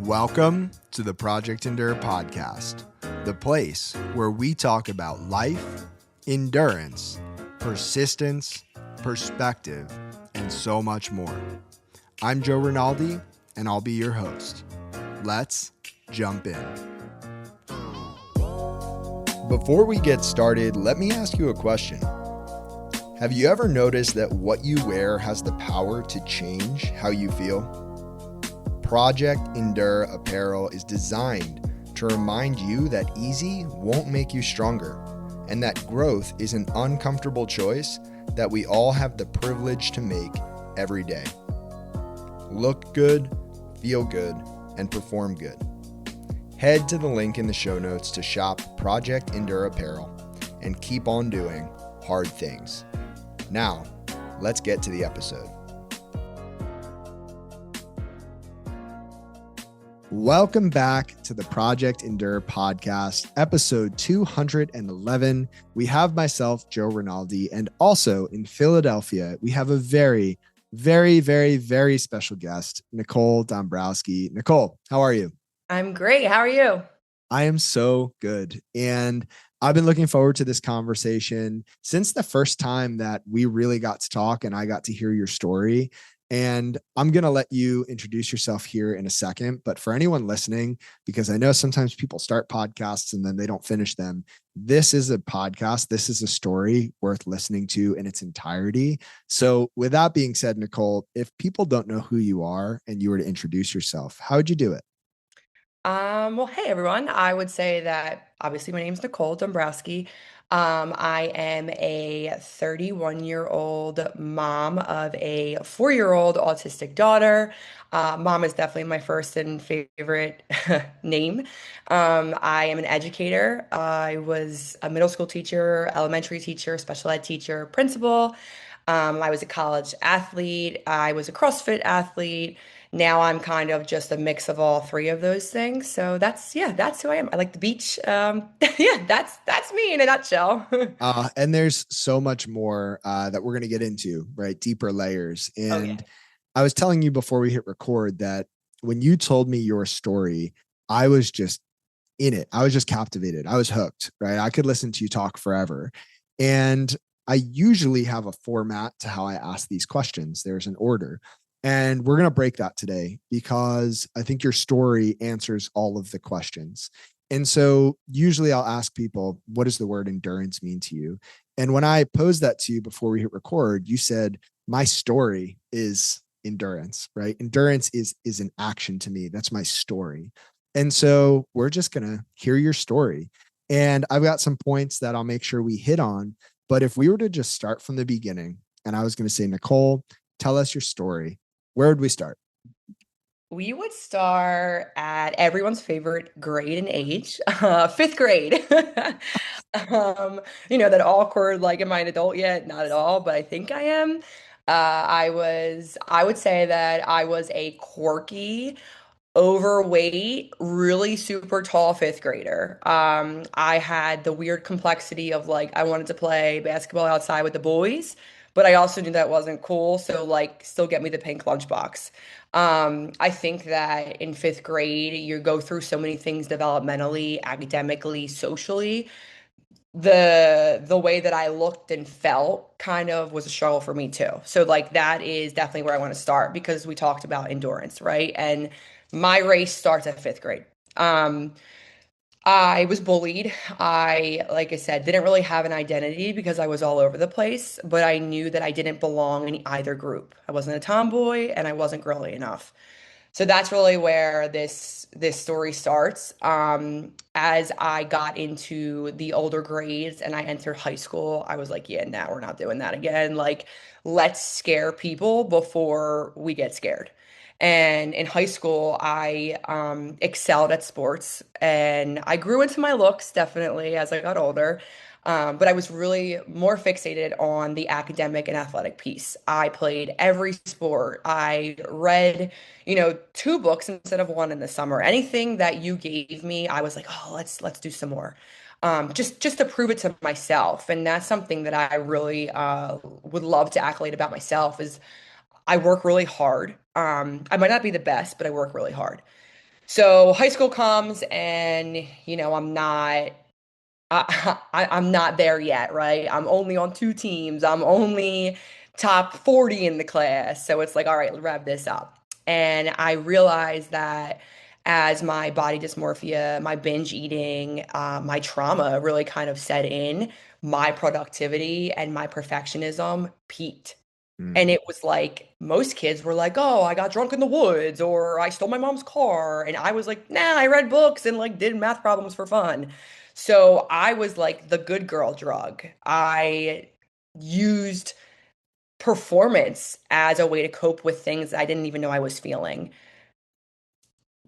Welcome to the Project Endure podcast, the place where we talk about life, endurance, persistence, perspective, and so much more. I'm Joe Rinaldi, and I'll be your host. Let's jump in. Before we get started, let me ask you a question. Have you ever noticed that what you wear has the power to change how you feel? Project Endure apparel is designed to remind you that easy won't make you stronger, and that growth is an uncomfortable choice that we all have the privilege to make every day. Look good, feel good, and perform good. Head to the link in the show notes to shop Project Endure apparel and keep on doing hard things. Now, let's get to the episode. Welcome back to the Project Endure podcast, episode 211. We have myself, Joe Rinaldi, and also in Philadelphia, we have a very, very, very, very special guest, Nicole Dombrowski. Nicole, how are you? I'm great. How are you? I am so good. And I've been looking forward to this conversation since the first time that we really got to talk and I got to hear your story. And I'm going to let you introduce yourself here in a second. But for anyone listening, because I know sometimes people start podcasts and then they don't finish them, this is a podcast. This is a story worth listening to in its entirety. So with that being said, Nicole, if people don't know who you are and you were to introduce yourself, how would you do it? Well, hey everyone. I would say that obviously my name is Nicole Dombrowski. I am a 31-year-old mom of a 4-year-old autistic daughter. Mom is definitely my first and favorite name. I am an educator. I was a middle school teacher, elementary teacher, special ed teacher, principal. I was a college athlete. I was a CrossFit athlete. Now I'm kind of just a mix of all three of those things. So that's who I am. I like the beach. Yeah, that's me in a nutshell. And there's so much more that we're going to get into, right? Deeper layers. Oh yeah. And I was telling you before we hit record that when you told me your story, I was just in it. I was just captivated. I was hooked, right? I could listen to you talk forever. And I usually have a format to how I ask these questions. There's an order. And we're going to break that today because I think your story answers all of the questions. And so usually I'll ask people, what does the word endurance mean to you? And when I posed that to you before we hit record, you said, my story is endurance, right? Endurance is an action to me. That's my story. And so we're just going to hear your story. And I've got some points that I'll make sure we hit on. But if we were to just start from the beginning, and I was going to say, Nicole, tell us your story, where would we start? We would start at everyone's favorite grade and age, fifth grade. That awkward, like, am I an adult yet? Not at all, but I think I am. I would say that I was a quirky, overweight, really super tall fifth grader. I had the weird complexity of like I wanted to play basketball outside with the boys, but I also knew that wasn't cool. So like, still get me the pink lunchbox. I think that in fifth grade, you go through so many things developmentally, academically, socially. The way that I looked and felt kind of was a struggle for me too. So like that is definitely where I want to start because we talked about endurance, right? And my race starts at fifth grade. Um, I was bullied. Like I said, didn't really have an identity because I was all over the place, but I knew that I didn't belong in either group. I wasn't a tomboy and I wasn't girly enough. So that's really where this story starts. As I got into the older grades and I entered high school, I was like, yeah, now we're not doing that again. Like, let's scare people before we get scared. And in high school, I excelled at sports and I grew into my looks definitely as I got older. But I was really more fixated on the academic and athletic piece. I played every sport. I read, two books instead of one in the summer. Anything that you gave me, I was like, oh, let's do some more. Just to prove it to myself. And that's something that I really would love to accolade about myself is I work really hard. I might not be the best, but I work really hard. So high school comes and, I'm not there yet, right? I'm only on two teams. I'm only top 40 in the class. So it's like, all right, rev this up. And I realized that as my body dysmorphia, my binge eating, my trauma really kind of set in, my productivity and my perfectionism peaked. And Mm, it was like most kids were like, "Oh, I got drunk in the woods," or "I stole my mom's car." And I was like, "Nah, I read books and like did math problems for fun." So I was like the good girl drug. I used performance as a way to cope with things I didn't even know I was feeling.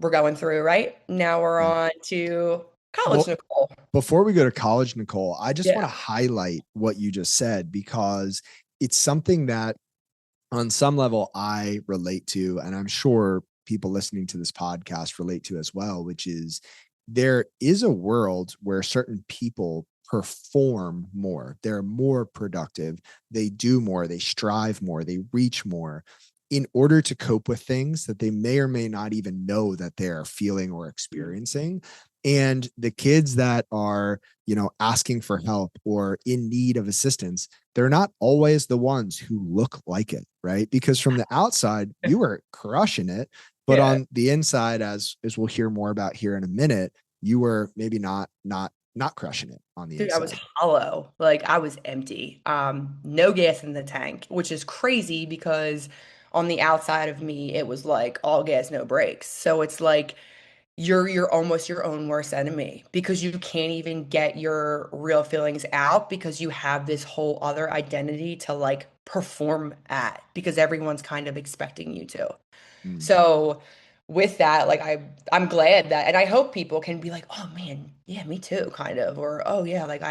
We're going through, right? Now we're yeah. on to college, Well, Nicole. before we go to college, Nicole, I just want Yeah. to highlight what you just said because it's something that on some level I relate to, and I'm sure people listening to this podcast relate to as well, which is there is a world where certain people perform more, they're more productive, they do more, they strive more, they reach more in order to cope with things that they may or may not even know that they're feeling or experiencing. And the kids that are, asking for help or in need of assistance, they're not always the ones who look like it, right? Because from the outside, you were crushing it, but Yeah. on the inside, as we'll hear more about here in a minute, you were maybe not crushing it on the Dude, I was inside. hollow. Like I was empty. No gas in the tank, which is crazy because on the outside of me, it was like all gas, no brakes. So it's like you're almost your own worst enemy because you can't even get your real feelings out because you have this whole other identity to like perform at because everyone's kind of expecting you to. Mm, So with that, like I'm glad that and I hope people can be like, "Oh man, yeah, me too," kind of or "Oh yeah, like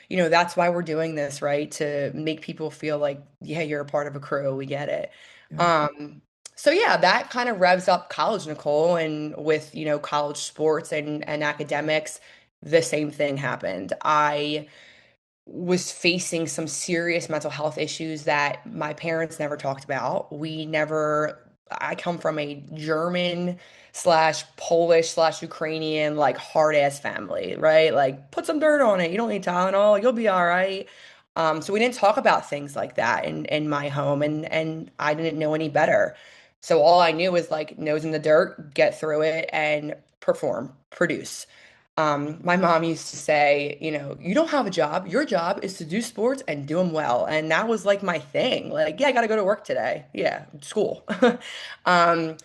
that's why we're doing this, right? To make people feel like, yeah, you're a part of a crew. We get it." yeah. Um so yeah, that kind of revs up college, Nicole, and with, college sports and academics, the same thing happened. I was facing some serious mental health issues that my parents never talked about. I come from a German slash Polish slash Ukrainian, like hard ass family, right? Like, put some dirt on it. You don't need Tylenol. You'll be all right. So we didn't talk about things like that in my home, and I didn't know any better. So all I knew was like nose in the dirt, get through it, and perform, produce. My mom used to say, you don't have a job. Your job is to do sports and do them well. And that was like my thing. Like, yeah, I got to go to work today. Yeah, school. Um,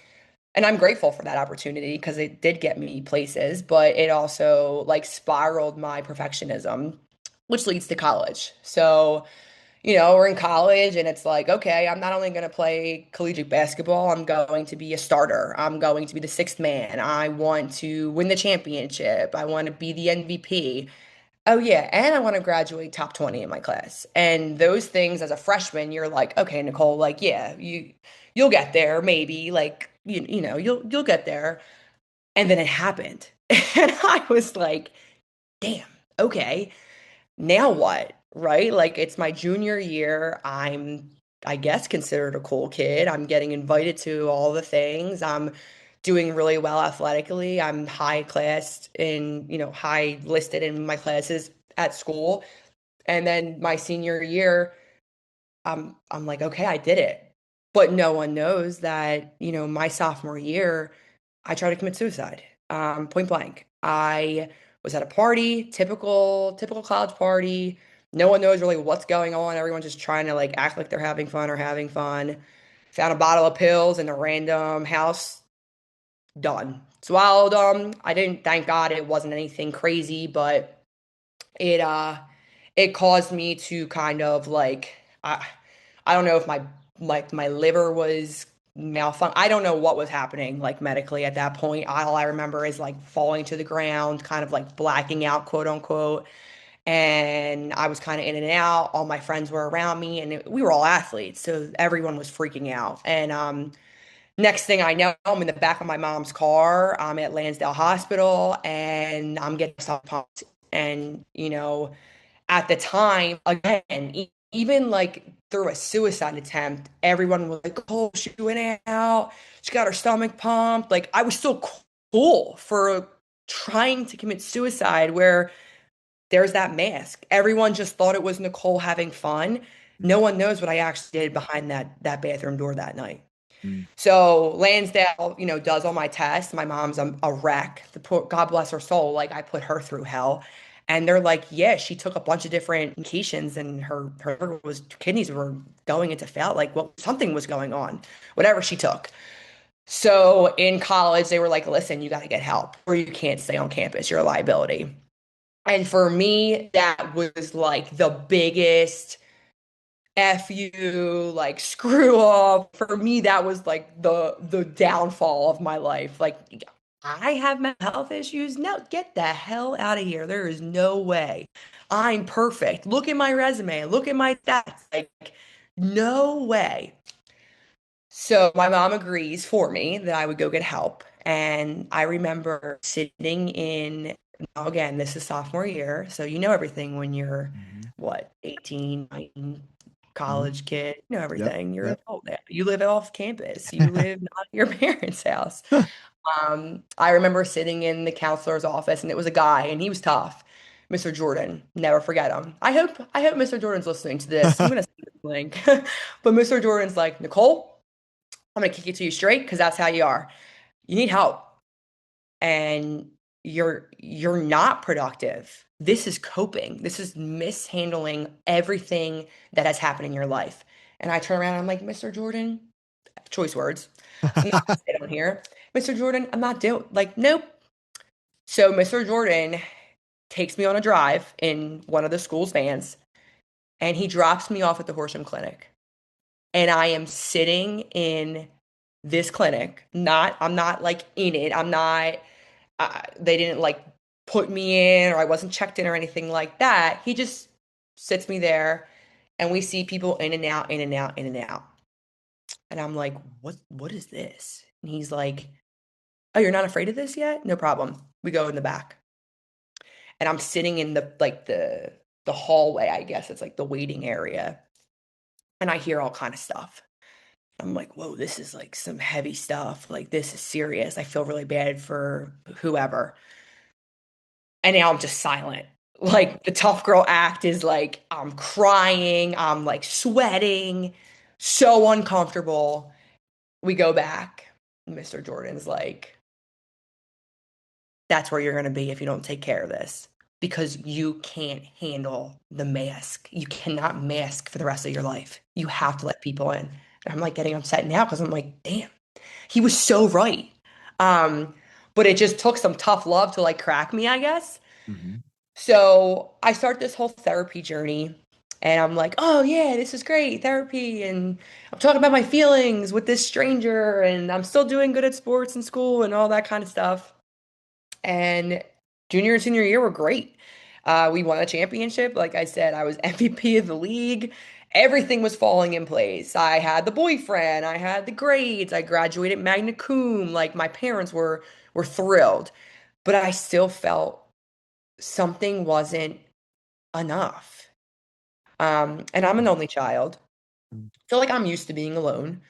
and I'm grateful for that opportunity because it did get me places, but it also like spiraled my perfectionism, which leads to college. So, we're in college and it's like, okay, I'm not only going to play collegiate basketball, I'm going to be a starter. I'm going to be the sixth man. I want to win the championship. I want to be the MVP. Oh, yeah. And I want to graduate top 20 in my class. And those things as a freshman, you're like, okay, Nicole, like, yeah, you'll get there, maybe. Like, you'll get there. And then it happened. And I was like, damn, okay now what? Right? Like it's my junior year. I guess, considered a cool kid. I'm getting invited to all the things. I'm doing really well athletically. I'm high classed in, high listed in my classes at school. And then my senior year, I'm like, okay, I did it. But no one knows that, my sophomore year, I tried to commit suicide. Point blank. I was at a party, typical college party. No one knows really what's going on. Everyone's just trying to like act like they're having fun or having fun. Found a bottle of pills in a random house. Done. Swallowed them. I didn't, thank God it wasn't anything crazy, but it it caused me to kind of like I don't know if my liver was malfunction. I don't know what was happening like medically at that point. All I remember is like falling to the ground, kind of like blacking out, quote unquote. And I was kind of in and out. All my friends were around me, and we were all athletes, so everyone was freaking out. And next thing I know, I'm in the back of my mom's car. I'm at Lansdale Hospital, and I'm getting stuff pumped. And at the time, again, even like through a suicide attempt, everyone was like, "Oh, she went out. She got her stomach pumped." Like I was still school for trying to commit suicide where there's that mask. Everyone just thought it was Nicole having fun. No Mm, one knows what I actually did behind that bathroom door that night. mm, So Lansdale, does all my tests. My mom's a wreck. The poor, God bless her soul. Like I put her through hell. And they're like, yeah, she took a bunch of different medications and her kidneys were going into fail. Like, well, something was going on, whatever she took. So in college, they were like, listen, you got to get help or you can't stay on campus. You're a liability. And for me, that was like the biggest F you, like screw off. For me, that was like the downfall of my life. Like, I have mental health issues. No, get the hell out of here. There is no way. I'm perfect. Look at my resume. Look at my stats. Like, no way. So my mom agrees for me that I would go get help. And I remember sitting in, now again, this is sophomore year. So you know everything when you're, mhm, what, 18, 19, mhm. college kid, you know Yep. everything. You're an Yep. adult now. You live off campus. You live not at your parents' house. I remember sitting in the counselor's office and it was a guy and he was tough. Mr. Jordan, never forget him. I hope Mr. Jordan's listening to this. I'm gonna send him the link. But Mr. Jordan's like, Nicole, I'm gonna kick it to you straight because that's how you are. You need help and you're not productive. This is coping. This is mishandling everything that has happened in your life. And I turn around and I'm like, Mr. Jordan, choice words. I'm not gonna say it on here. Mr. Jordan, I'm not doing like, nope. So Mr. Jordan takes me on a drive in one of the school's vans and he drops me off at the Horsham Clinic. And I am sitting in this clinic. I'm not like in it. I'm not, they didn't like put me in or I wasn't checked in or anything like that. He just sits me there and we see people in and out, in and out, in and out. And I'm like, what is this? And he's like, oh, you're not afraid of this yet? No problem. We go in the back. And I'm sitting in the hallway, I guess it's like the waiting area. And I hear all kind of stuff. I'm like, whoa, this is like some heavy stuff. Like, this is serious. I feel really bad for whoever. And now I'm just silent. Like, the tough girl act is like, I'm crying, I'm like sweating, so uncomfortable. We go back. Mr. Jordan's like, that's where you're going to be if you don't take care of this because you can't handle the mask. You cannot mask for the rest of your life. You have to let people in. And I'm like getting upset now because I'm like, damn, he was so right. Um, but it just took some tough love to like crack me, I guess. Mhm. So I start this whole therapy journey and I'm like, oh yeah, this is great, therapy. And I'm talking about my feelings with this stranger and I'm still doing good at sports and school and all that kind of stuff. And junior and senior year were great. We won a championship. Like I said, I was MVP of the league. Everything was falling in place. I had the boyfriend, I had the grades, I graduated magna cum. Like my parents were thrilled, but I still felt something wasn't enough. And I'm an only child. Feel like I'm used to being alone.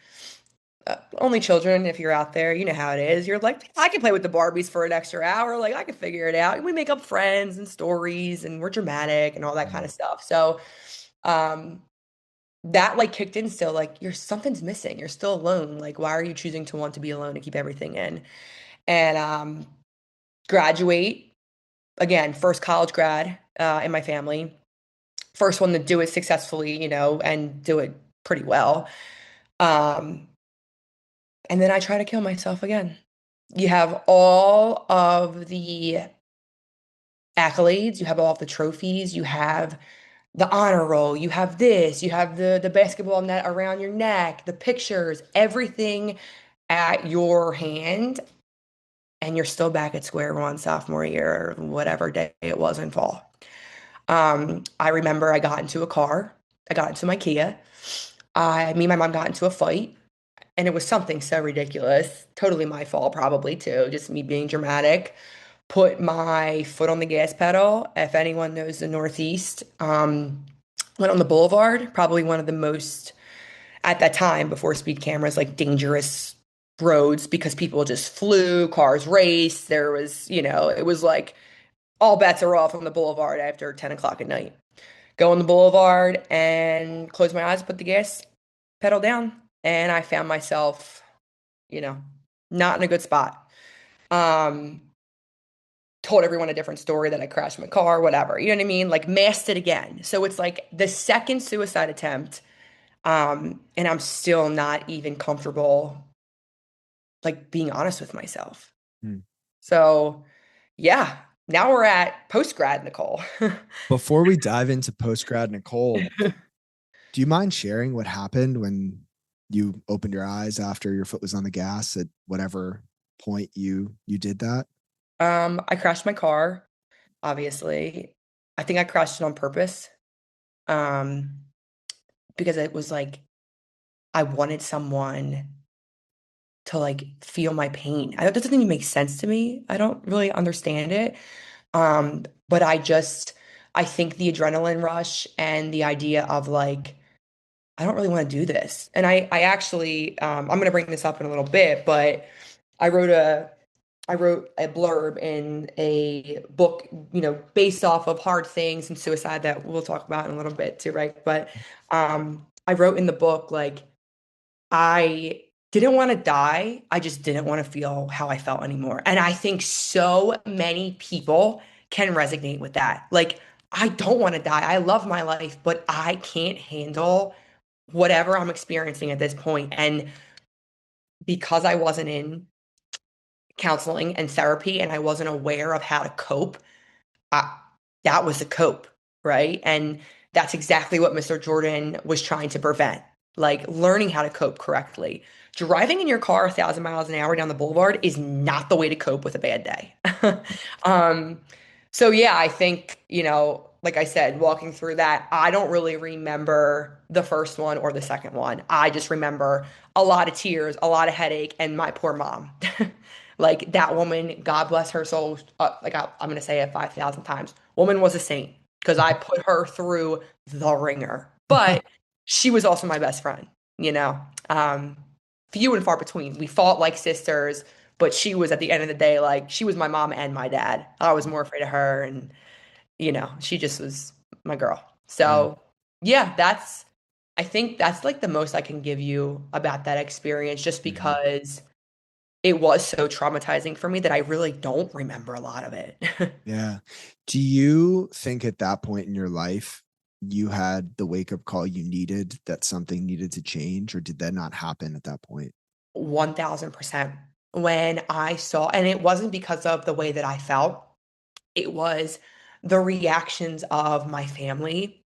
Only children, if you're out there, you know how it is. You're like, I can play with the Barbies for an extra hour. Like, I can figure it out. We make up friends and stories, and we're dramatic and all that kind Mhm. of stuff. So, um, that like kicked in still. Like, you're something's missing. You're still alone. Like, why are you choosing to want to be alone and keep everything in? And graduate again, first college grad in my family, first one to do it successfully, and do it pretty well. Um, and then I try to kill myself again. You have all of the accolades, you have all of the trophies, you have the honor roll, you have this, you have the basketball net around your neck, the pictures, everything at your hand, and you're still back at square one sophomore year or whatever day it was in fall. I remember I got into a car, I got into my Kia. Me and my mom got into a fight. And it was something so ridiculous. Totally my fault, probably too. Just me being dramatic. Put my foot on the gas pedal. If anyone knows the Northeast, went on the boulevard, probably one of the most, at that time, before speed cameras, like dangerous roads because people just flew, cars raced. There was, it was like all bets are off on the boulevard after 10 o'clock at night. Go on the boulevard and close my eyes, put the gas pedal down, and I found myself, you know, not in a good spot. Um, Told everyone a different story that I crashed my car, whatever. You know what I mean? Like masked it again. So it's like the second suicide attempt, and I'm still not even comfortable like being honest with myself. Hmm. So yeah, now we're at post grad, Nicole. Before we dive into post grad, Nicole, do you mind sharing what happened when you opened your eyes after your foot was on the gas at whatever point you did that? I crashed my car, obviously. I think I crashed it on purpose. Um, because it was like I wanted someone to like feel my pain. That doesn't even make sense to me. I don't really understand it. But I think the adrenaline rush and the idea of like, I don't really want to do this. And I actually, I'm going to bring this up in a little bit, but I wrote a, I wrote a blurb in a book, based off of hard things and suicide that we'll talk about in a little bit too, right? But I wrote in the book like I didn't want to die. I just didn't want to feel how I felt anymore. And I think so many people can resonate with that. Like, I don't want to die. I love my life, but I can't handle whatever I'm experiencing at this point. And because I wasn't in counseling and therapy and I wasn't aware of how to cope, I, that was a cope, right? And that's exactly what Mr. Jordan was trying to prevent, like learning how to cope correctly. Driving in your car 1,000 miles an hour down the boulevard is not the way to cope with a bad day. um, so yeah, I think, like I said, walking through that, I don't really remember the first one or the second one. I just remember a lot of tears, a lot of headache, and my poor mom. Like that woman, God bless her soul. I'm going to say it 5,000 times. Woman was a saint because I put her through the ringer. But she was also my best friend, you know. Few and far between. We fought like sisters, but she was at the end of the day like she was my mom and my dad. I was more afraid of her, and she just was my girl. Yeah. So yeah, I think that's like the most I can give you about that experience, just Mhm. because it was so traumatizing for me that I really don't remember a lot of it. Yeah. Do you think at that point in your life you had the wake up call you needed, that something needed to change, or did that not happen at that point? 1000%. When I saw, and it wasn't because of the way that I felt, it was the reactions of my family,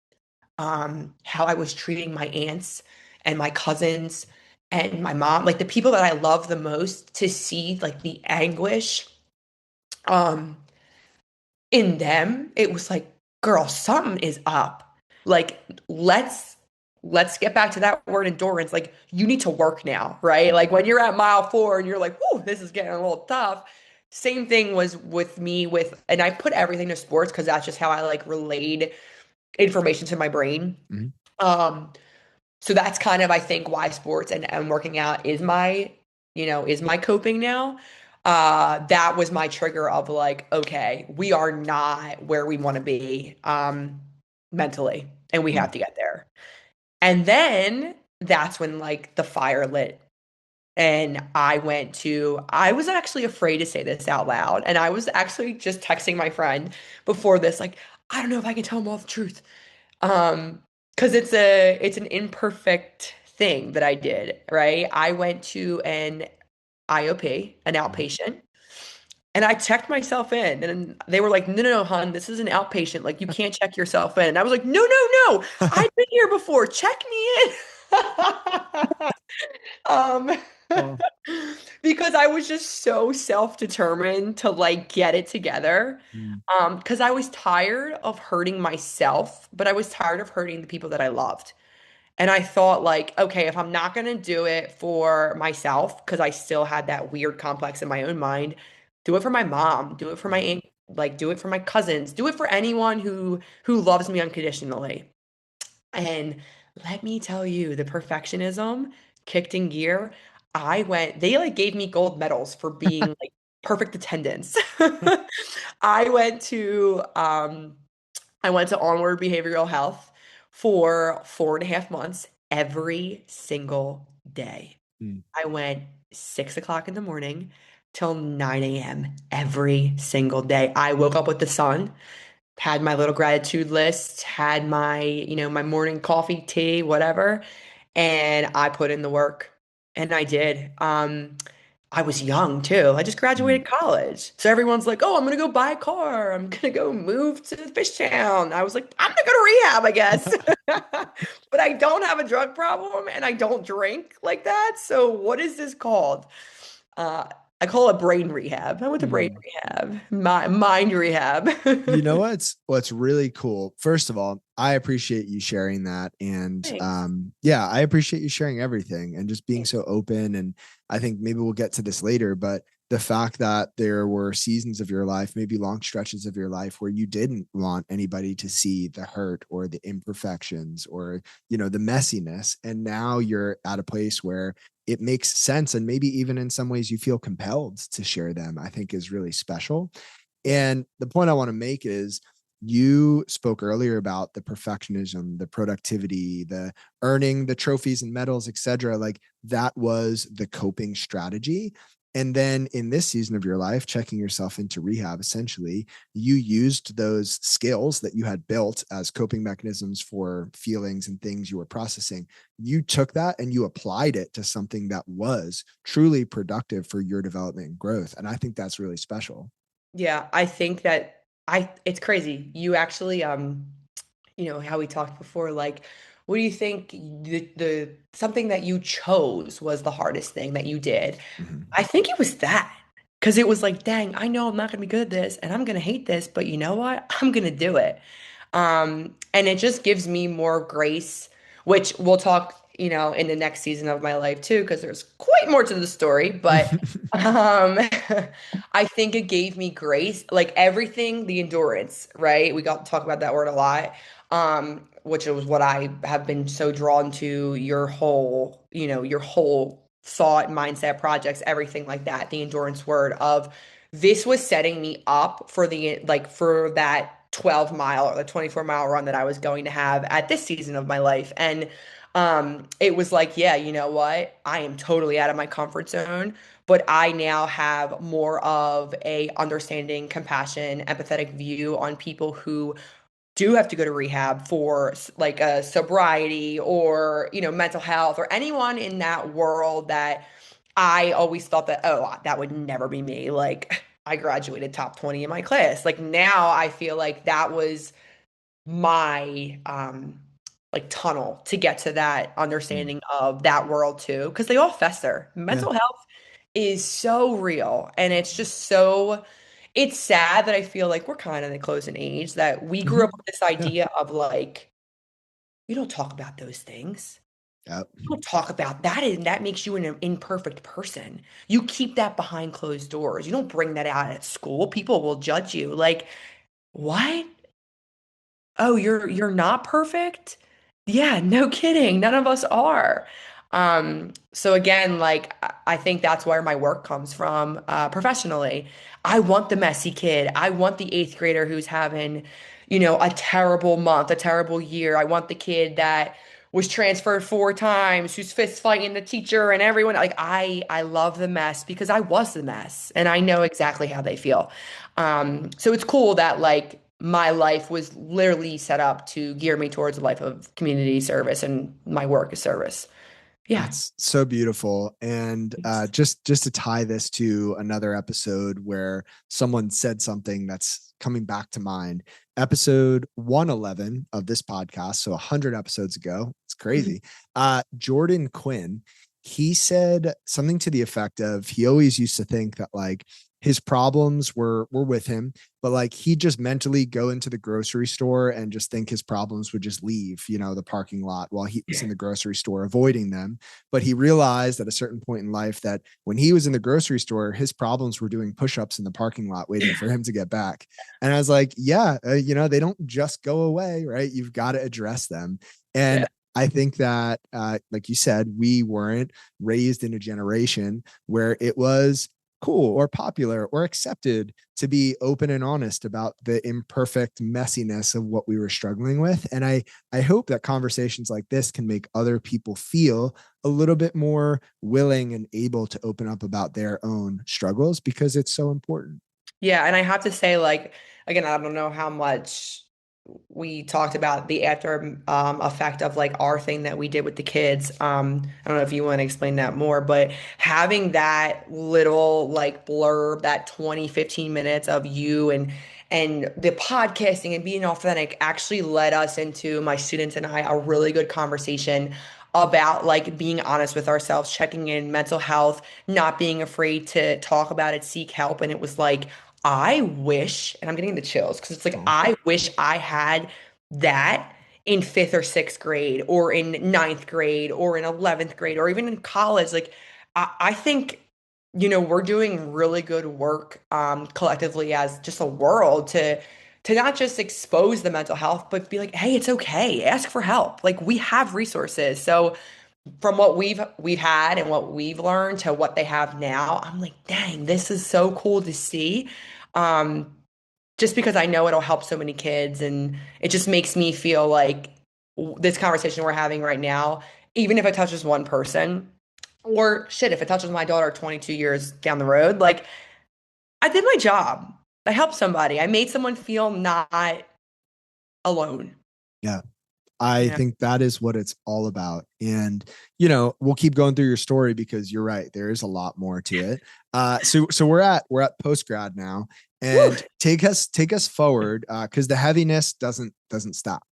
how I was treating my aunts and my cousins and my mom, like the people that I love the most, to see like the anguish um in them. It was like, girl, something is up. Like, let's get back to that word endurance. Like, you need to work now, right? Like when you're at mile 4 and you're like, whoa, this is getting a little tough. Same thing was with me and I put everything to sports because that's just how I like relayed information to my brain. Mhm. Um, so that's kind of, I think, why sports and working out is my coping now. That was my trigger of like, okay, we are not where we want to be, mentally, and we have Mm. to get there. And then that's when like the fire lit. And I was actually afraid to say this out loud. And I was actually just texting my friend before this, like, I don't know if I can tell him all the truth. Um, because it's an imperfect thing that I did, right? I went to an IOP, an Mhm. outpatient, and I checked myself in, and they were like, "No, no, no, hon, this is an outpatient. Like, you can't check yourself in." And I was like, "No, no, no, I've been here before. Check me in." Um, Oh. because I was just so self-determined to like get it together. Mm. Because I was tired of hurting myself, but I was tired of hurting the people that I loved. And I thought like, okay, if I'm not gonna do it for myself, because I still had that weird complex in my own mind, do it for my mom, do it for my Mhm. aunt, like do it for my cousins, do it for anyone who loves me unconditionally. And let me tell you, the perfectionism kicked in gear. they like gave me gold medals for being like perfect attendance. I went to um I went to Onward Behavioral Health for 4.5 months every single day. Mm. I went 6 o'clock in the morning till 9 a.m. every single day. I woke up with the sun, had my little gratitude list, had my, my morning coffee, tea, whatever, and I put in the work. And I did. I was young too. I just Mm. graduated college. So everyone's like, "Oh, I'm gonna go buy a car. I'm gonna go move to Fish Town." I was like, "I'm gonna go to rehab, I guess." But I don't have a drug problem and I don't drink like that. So what is this called? Uh, I call it brain rehab. I went to brain Mm. rehab, mind rehab. You know what's really cool? First of all, I appreciate you sharing that. And Thanks. yeah, I appreciate you sharing everything and just being Thanks. so open. And I think maybe we'll get to this later, but the fact that there were seasons of your life, maybe long stretches of your life where you didn't want anybody to see the hurt or the imperfections or, the messiness. And now you're at a place where it makes sense. And maybe even in some ways you feel compelled to share them, I think is really special. Yeah. And the point I want to make is you spoke earlier about the perfectionism, the productivity, the earning the trophies and medals, et cetera. Like that was the coping strategy. And then in this season of your life, checking yourself into rehab, essentially, you used those skills that you had built as coping mechanisms for feelings and things you were processing. You took that and you applied it to something that was truly productive for your development and growth. And I think that's really special. Yeah, I think that it's crazy. You actually how we talked before, like what do you think the something that you chose was the hardest thing that you did? Mhm. I think it was that. Because it was like, dang, I know I'm not gonna be good at this and I'm gonna hate this, but you know what? I'm gonna do it. And it just gives me more grace, which we'll talk, in the next season of my life too, because there's quite more to the story. But um, I think it gave me grace, like everything, the endurance, right? We got to talk about that word a lot, which was what I have been so drawn to your whole thought, mindset, projects, everything like that. The endurance word of this was setting me up for for that 12 mile or the 24-mile run that I was going to have at this season of my life. And it was like, yeah, you know what? I am totally out of my comfort zone, but I now have more of a understanding, compassion, empathetic view on people who do have to go to rehab for like a sobriety or, mental health or anyone in that world that I always thought that, oh, that would never be me. Like I graduated top 20 in my class. Like now I feel like that was my like tunnel to get to that Mm. understanding of that world too, because they all fester. Yeah. Mental health is so real and it's just so it's sad that I feel like we're kind of in the closing age that we grew Mhm. up with this Yeah. idea of like you don't talk about those things. Yep. You don't talk about that and that makes you an imperfect person. You keep that behind closed doors. You don't bring that out at school. People will judge you. Like, what? Oh, you're not perfect? Yeah, no kidding. None of us are. So again, like I think that's where my work comes from, professionally. I want the messy kid. I want the eighth grader who's having, a terrible month, a terrible year. I want the kid that was transferred 4 times, who's fist fighting the teacher and everyone. Like I love the mess because I was the mess and I know exactly how they feel. So it's cool that like my life was literally set up to gear me towards a life of community service and my work is service. Yeah. That's so beautiful. And Thanks. just to tie this to another episode where someone said something that's coming back to mind, episode 111 of this podcast, so 100 episodes ago, it's crazy. Jordan Quinn, he said something to the effect of he always used to think that like his problems were with him, but like he'd just mentally go into the grocery store and just think his problems would just leave, the parking lot while he was in the grocery store avoiding them. But he realized at a certain point in life that when he was in the grocery store, his problems were doing push-ups in the parking lot waiting for him to get back. And I was like, yeah, they don't just go away, right? You've got to address them. Yeah. And I think that, like you said, we weren't raised in a generation where it was cool or popular or accepted to be open and honest about the imperfect messiness of what we were struggling with. And I hope that conversations like this can make other people feel a little bit more willing and able to open up about their own struggles because it's so important. Yeah, and I have to say, like, again, I don't know how much we talked about the after effect of like our thing that we did with the kids. I don't know if you want to explain that more, but having that little like blurb, that 20-15 minutes of you and the podcasting and being authentic actually led us into my students and I a really good conversation about like being honest with ourselves, checking in mental health, not being afraid to talk about it, seek help. And it was like, I wish, and I'm getting the chills because it's like, Oh, I wish I had that in fifth or sixth grade, or in ninth grade, or in 11th grade, or even in college. Like, I think, we're doing really good work collectively as just a world to not just expose the mental health, but be like, hey, it's okay. Ask for help. Like, we have resources. So from what we've had and what we've learned to what they have now, I'm like, dang, this is so cool to see. Um, just because I know it'll help so many kids, and it just makes me feel like this conversation we're having right now, even if it touches one person, or shit, if it touches my daughter 22 years down the road, like I did my job. I helped somebody. I made someone feel not alone. yeah. I Yeah. think that is what it's all about. And, we'll keep going through your story because you're right. There is a lot more to it. So we're at post grad now, Whew. and take us forward. Cause the heaviness doesn't stop.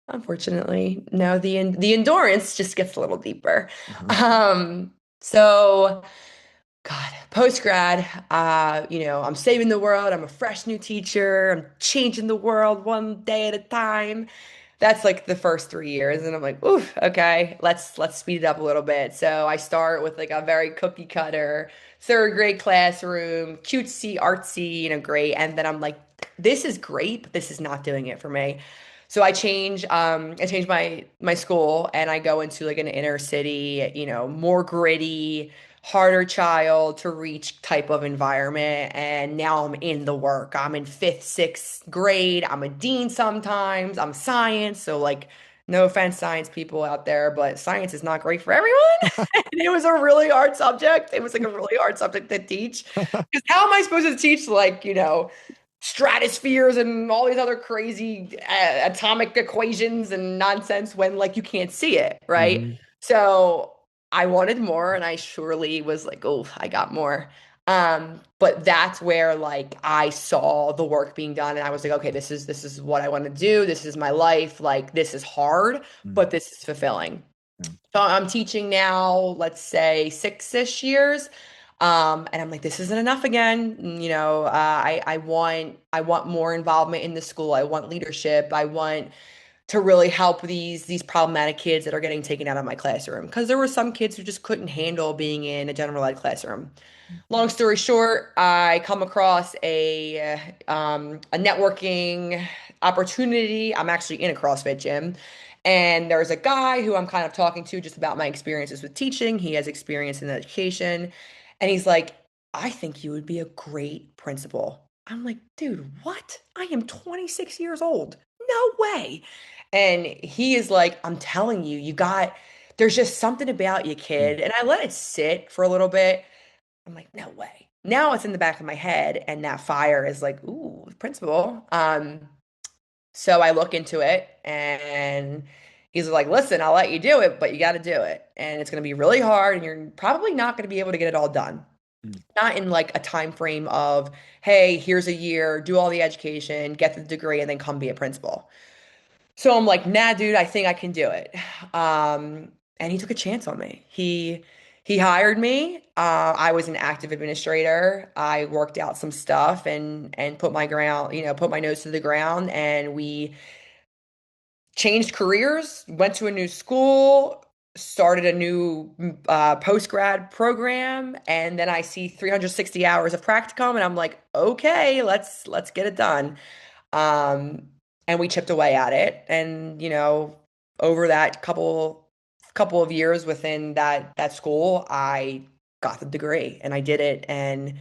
Unfortunately, no, the endurance just gets a little deeper. Uh-huh. Um, so God, post grad, I'm saving the world. I'm a fresh new teacher. I'm changing the world one day at a time. That's like the first 3 years, and I'm like, ooh, okay, let's speed it up a little bit. So I start with like a very cookie cutter third grade classroom, cutesy, artsy, great. And then I'm like, this is great, but this is not doing it for me. So I change my school and I go into like an inner city, more gritty, harder child to reach type of environment. And now I'm in the work. I'm in fifth, sixth grade. I'm a dean sometimes. I'm science. So like, no offense, science people out there, but science is not great for everyone. And it was a really hard subject. It was like a really hard subject to teach. Because how am I supposed to teach like, stratospheres and all these other crazy atomic equations and nonsense when like you can't see it, right? Mhm. So I wanted more and I surely was like, oh, I got more. But that's where like I saw the work being done and I was like, okay, this is what I want to do. This is my life. Like this is hard, Mhm. but this is fulfilling. Yeah. So I'm teaching now, let's say 6-ish years. And I'm like, this isn't enough again. I want more involvement in the school. I want leadership. I want to really help these problematic kids that are getting taken out of my classroom. Because there were some kids who just couldn't handle being in a general ed classroom. Long story short, I come across a networking opportunity. I'm actually in a CrossFit gym, and there's a guy who I'm kind of talking to just about my experiences with teaching. He has experience in education, and he's like, "I think you would be a great principal." I'm like, "Dude, what? I am 26 years old. No way." And he is like, "I'm telling you, there's just something about you, Mm. kid." And I let it sit for a little bit. I'm like, no way. Now it's in the back of my head, and that fire is like, ooh, principal. So I look into it, and he's like, listen, I'll let you do it, but you got to do it, and it's going to be really hard, and you're probably not going to be able to get it all done. Mm. Not in like a time frame of, hey, here's a year, do all the education, get the degree, and then come be a principal. So I'm like, nah, dude, I think I can do it. And he took a chance on me. He hired me. I was an active administrator. I worked out some stuff and put my nose to the ground, and we changed careers, went to a new school, started a new post grad program, and then I see 360 hours of practicum, and I'm like, okay, let's get it done. Um, and we chipped away at it. And, over that couple of years within that school, I got the degree and I did it. And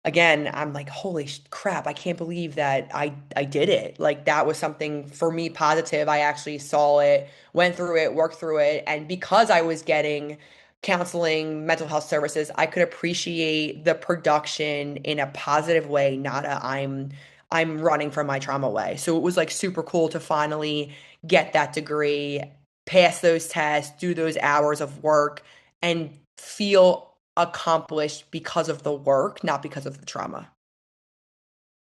again, I'm like, holy crap, I can't believe that I did it. Like that was something for me positive. I actually saw it, went through it, worked through it, and because I was getting counseling, mental health services, I could appreciate the production in a positive way, not a I'm running from my trauma way. So it was like super cool to finally get that degree, pass those tests, do those hours of work, and feel accomplished because of the work, not because of the trauma.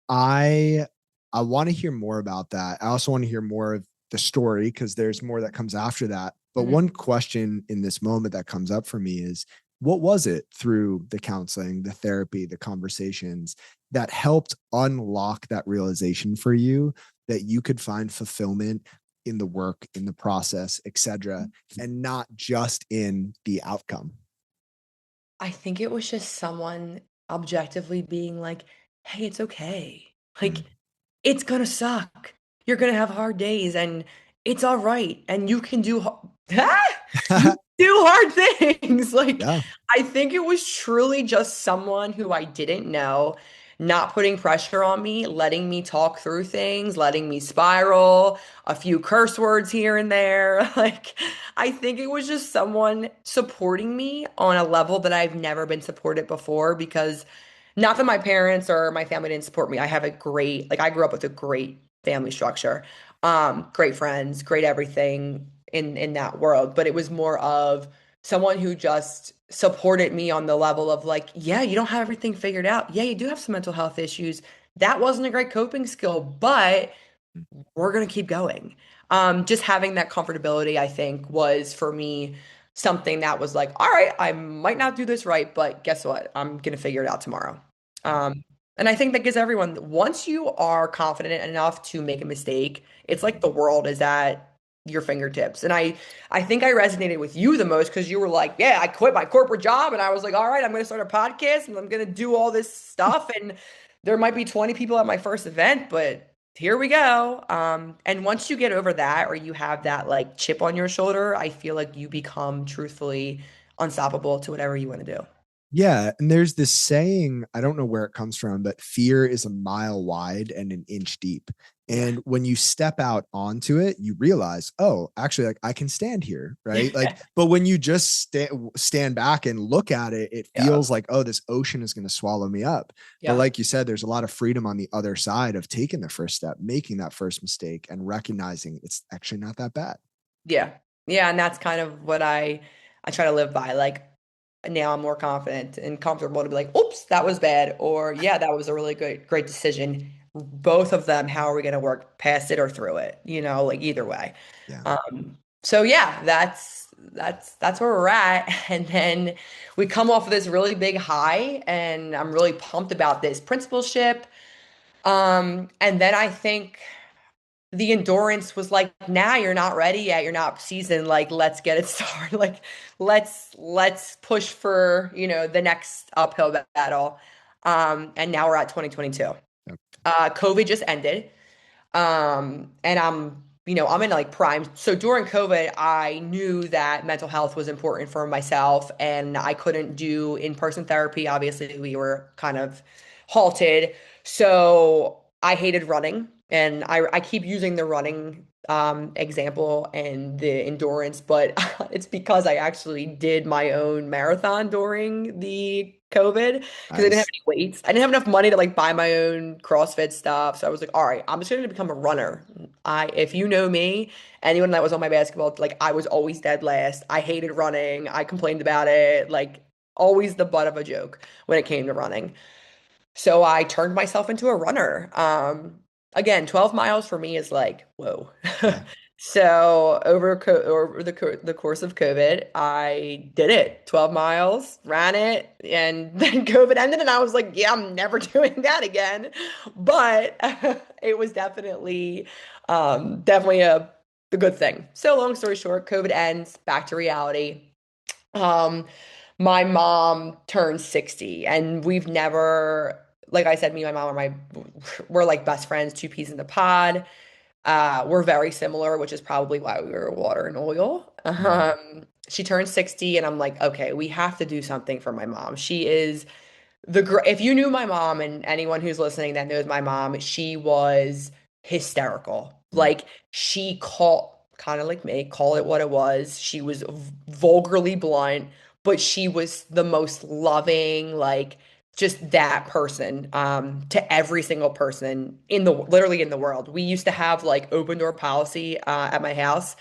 I I want to hear more about that. I also want to hear more of the story because there's more that comes after that. But Mhm. one question in this moment that comes up for me is what was it through the counseling, the therapy, the conversations that helped unlock that realization for you that you could find fulfillment in the work, in the process, etc., and not just in the outcome? I think it was just someone objectively being like, hey, it's okay. Like, Mm. it's gonna suck. You're gonna have hard days and it's all right. And you can do you do hard things. Like Yeah. I think it was truly just someone who I didn't know, not putting pressure on me, letting me talk through things, letting me spiral, a few curse words here and there. Like I think it was just someone supporting me on a level that I've never been supported before because not that my parents or my family didn't support me. I have a great, like I grew up with a great family structure. Great friends, great everything in that world, but it was more of someone who just supported me on the level of like, yeah, you don't have everything figured out. Yeah, you do have some mental health issues. That wasn't a great coping skill, but we're going to keep going. Just having that comfortability, I think, was for me something that was like, all right, I might not do this right, but guess what? I'm going to figure it out tomorrow. Um, and I think that gives everyone, once you are confident enough to make a mistake, it's like the world is at your fingertips. And I think I resonated with you the most because you were like, yeah, I quit my corporate job. And I was like, all right, I'm going to start a podcast and I'm going to do all this stuff. And there might be 20 people at my first event, but here we go. And once you get over that or you have that like chip on your shoulder, I feel like you become truthfully unstoppable to whatever you want to do. Yeah. And there's this saying, I don't know where it comes from, but fear is a mile wide and an inch deep. Yeah. And when you step out onto it, you realize, oh, actually, like I can stand here. Right. Like, but when you just stand back and look at it, it Yeah. feels like, oh, this ocean is going to swallow me up. But Yeah. like you said, there's a lot of freedom on the other side of taking the first step, making that first mistake, and recognizing it's actually not that bad. Yeah. Yeah. And that's kind of what I try to live by. Like now I'm more confident and comfortable to be like, oops, that was bad. Or yeah, that was a really great decision. Both of them, how are we going to work past it or through it? You know, like either way. Yeah. So yeah, that's where we're at. And then we come off of this really big high, and I'm really pumped about this principalship. And then I think the endurance was like, nah, you're not ready yet. You're not seasoned. Like, let's get it started. Like, let's push for, the next uphill battle. And now we're at 2022. Yep. COVID just ended. And I'm in like prime. So during COVID, I knew that mental health was important for myself and I couldn't do in-person therapy. Obviously, we were kind of halted. So I hated running and I keep using the running example and the endurance, but it's because I actually did my own marathon during the COVID because I didn't have Nice. any weights. I didn't have enough money to like buy my own CrossFit stuff. So I was like, all right, I'm just going to become a runner. If you know me, anyone that was on my basketball, like I was always dead last. I hated running. I complained about it, like always the butt of a joke when it came to running. So I turned myself into a runner. Again, 12 miles for me is like, whoa. Yeah. So over the course of COVID, I did it. 12 miles, ran it, and then COVID ended and I was like, yeah, I'm never doing that again. But it was definitely a good thing. So long story short, COVID ends, back to reality. Um, my mom turned 60 and we've never, like I said, me and my mom we're like best friends, two peas in the pod. We're very similar, which is probably why we were water and oil. Mm. She turned 60, and I'm like, okay, we have to do something for my mom. She is if you knew my mom, and anyone who's listening that knows my mom, she was hysterical. Mm. Like, she called, kind of like me, call it what it was. She was vulgarly blunt, but she was the most loving, like, just that person, to every single person in the literally in the world. We used to have like open door policy at my house,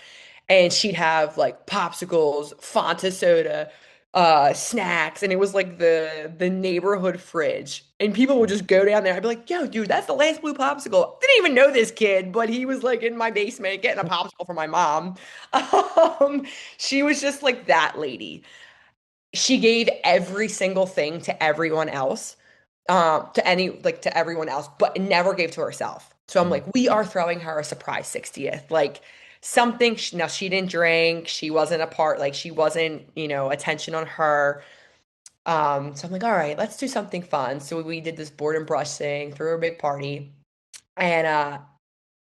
and she'd have like popsicles, Fanta soda, snacks, and it was like the neighborhood fridge. And people would just go down there. I'd be like, "Yo, dude, that's the last blue popsicle." Didn't even know this kid, but he was like in my basement getting a popsicle for my mom. Um, she was just like that lady. She gave every single thing to everyone else, to everyone else, but never gave to herself. So I'm Mm. like, we are throwing her a surprise 60th. Like, something, now she didn't drink, she wasn't a part, like she wasn't, attention on her. So I'm like, all right, let's do something fun. So we did this board and brush thing, threw a big party. And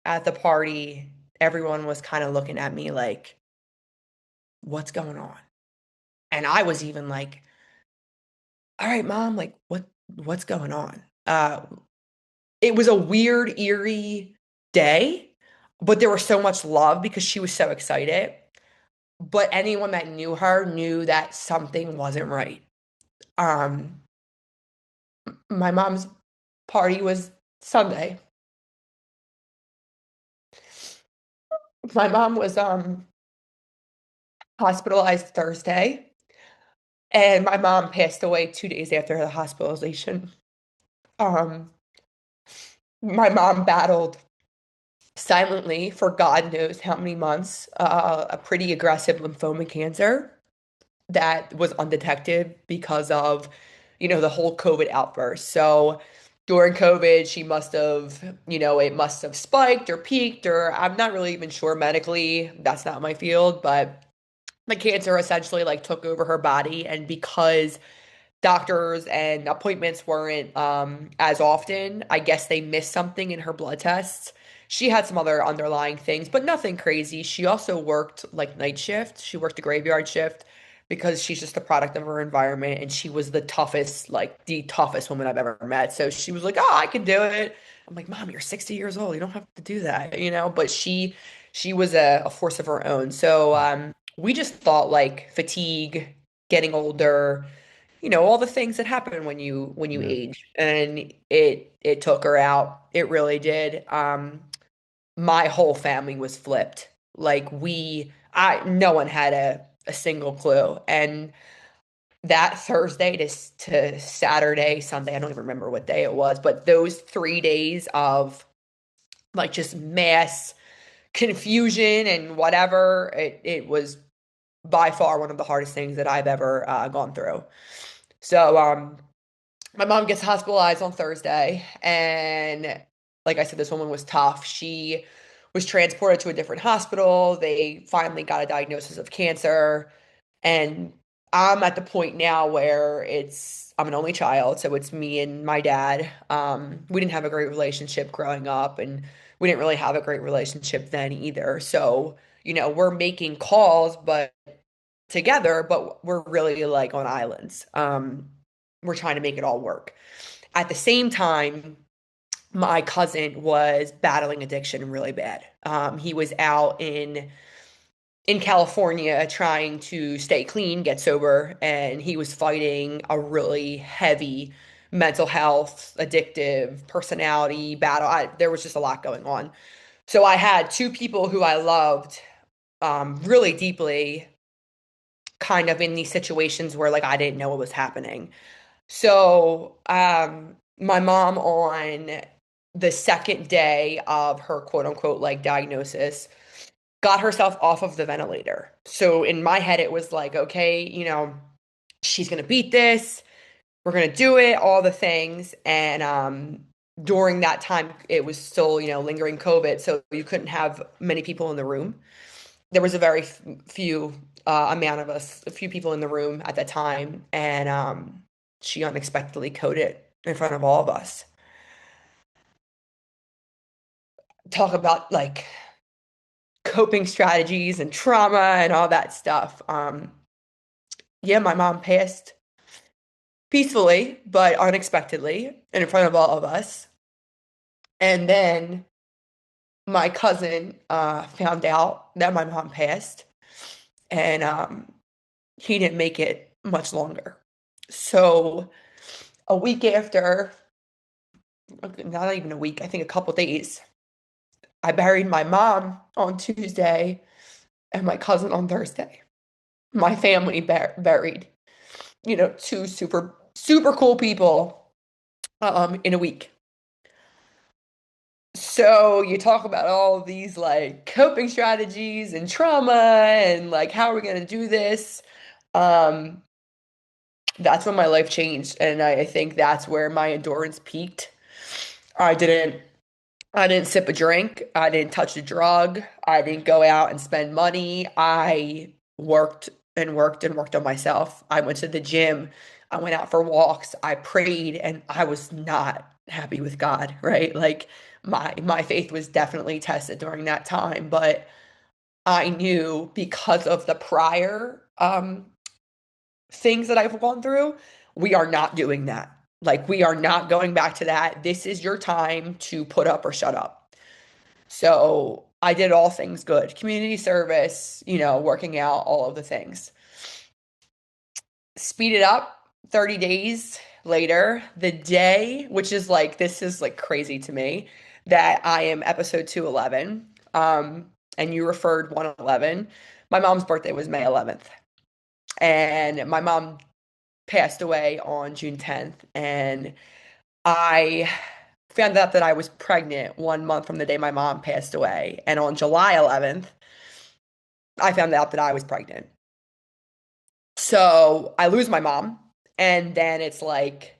at the party, everyone was kind of looking at me like, what's going on? And I was even like, all right, mom, like what's going on? It was a weird, eerie day, but there was so much love because she was so excited. But anyone that knew her knew that something wasn't right. Um, my mom's party was Sunday. My mom was hospitalized Thursday, and my mom passed away 2 days after the hospitalization. Um, my mom battled silently for God knows how many months, a pretty aggressive lymphoma cancer that was undetected because of, the whole COVID outburst. So during COVID, she must have, it must have spiked or peaked, or I'm not really even sure medically. That's not my field, but the cancer essentially like took over her body. And because doctors and appointments weren't as often, I guess they missed something in her blood tests. She had some other underlying things, but nothing crazy. She also worked like night shift. She worked a graveyard shift because she's just a product of her environment, and she was the toughest, like the toughest woman I've ever met. So she was like, "Oh, I can do it." I'm like, "Mom, you're 60 years old. You don't have to do that." But she was a force of her own. So we just thought like fatigue, getting older, all the things that happen when you Yeah. age, and it took her out. It really did. My whole family was flipped. Like, I no one had a single clue. And that Thursday to Saturday, Sunday, I don't even remember what day it was, but those 3 days of like just mass confusion and whatever, it was by far one of the hardest things that I've ever gone through. So my mom gets hospitalized on Thursday, and like I said, this woman was tough. She was transported to a different hospital. They finally got a diagnosis of cancer, and I'm at the point now where I'm an only child, so it's me and my dad. We didn't have a great relationship growing up, and we didn't really have a great relationship then either. So, we're making calls, but together, but we're really like on islands. We're trying to make it all work. At the same time, my cousin was battling addiction really bad. He was out in California trying to stay clean, get sober, and he was fighting a really heavy mental health, addictive personality battle. There was just a lot going on. So I had two people who I loved really deeply, kind of in these situations where like I didn't know what was happening. So, my mom on the second day of her quote unquote like diagnosis got herself off of the ventilator. So in my head, it was like, okay, she's gonna beat this. We're gonna do it, all the things. And during that time, it was still, lingering COVID, so you couldn't have many people in the room. There was a very few amount of us, a few people in the room at that time, and she unexpectedly coded in front of all of us. talk about like coping strategies and trauma and all that stuff. Yeah, my mom passed peacefully, but unexpectedly and in front of all of us. And then my cousin found out that my mom passed, and he didn't make it much longer. So a week after, not even a week, I think a couple days, I buried my mom on Tuesday and my cousin on Thursday. My family buried, two super, super cool people in a week. So you talk about all of these like coping strategies and trauma and like how are we going to do this? Um, that's when my life changed, and I think that's where my endurance peaked. I didn't I didn't sip a drink. I didn't touch a drug. I didn't go out and spend money. I worked and worked and worked on myself. I went to the gym. I went out for walks. I prayed, and I was not happy with God, right? Like my faith was definitely tested during that time, but I knew because of the prior things that I've gone through, we are not doing that. Like we are not going back to that. This is your time to put up or shut up. So I did all things good, community service, working out, all of the things. Speed it up 30 days later, the day, which is like, this is like crazy to me, that I am episode 211. And you referred 111. My mom's birthday was May 11th. And my mom passed away on June 10th. And I found out that I was pregnant 1 month from the day my mom passed away. And on July 11th, I found out that I was pregnant. So I lose my mom. And then it's like,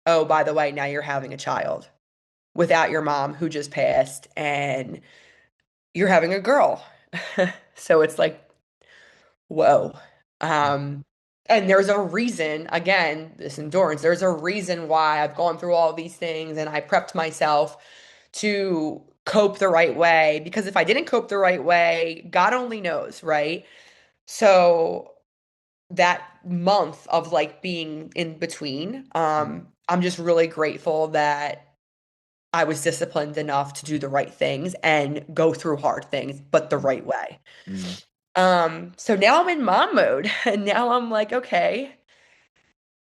oh, by the way, now you're having a child without your mom who just passed, and you're having a girl. So it's like, whoa. Um, and there's a reason, again, this endurance, there's a reason why I've gone through all these things and I prepped myself to cope the right way. Because if I didn't cope the right way, God only knows, right? So that month of like being in between, I'm just really grateful that I was disciplined enough to do the right things and go through hard things, but the right way. Mm. So now I'm in mom mode, and now I'm like, okay,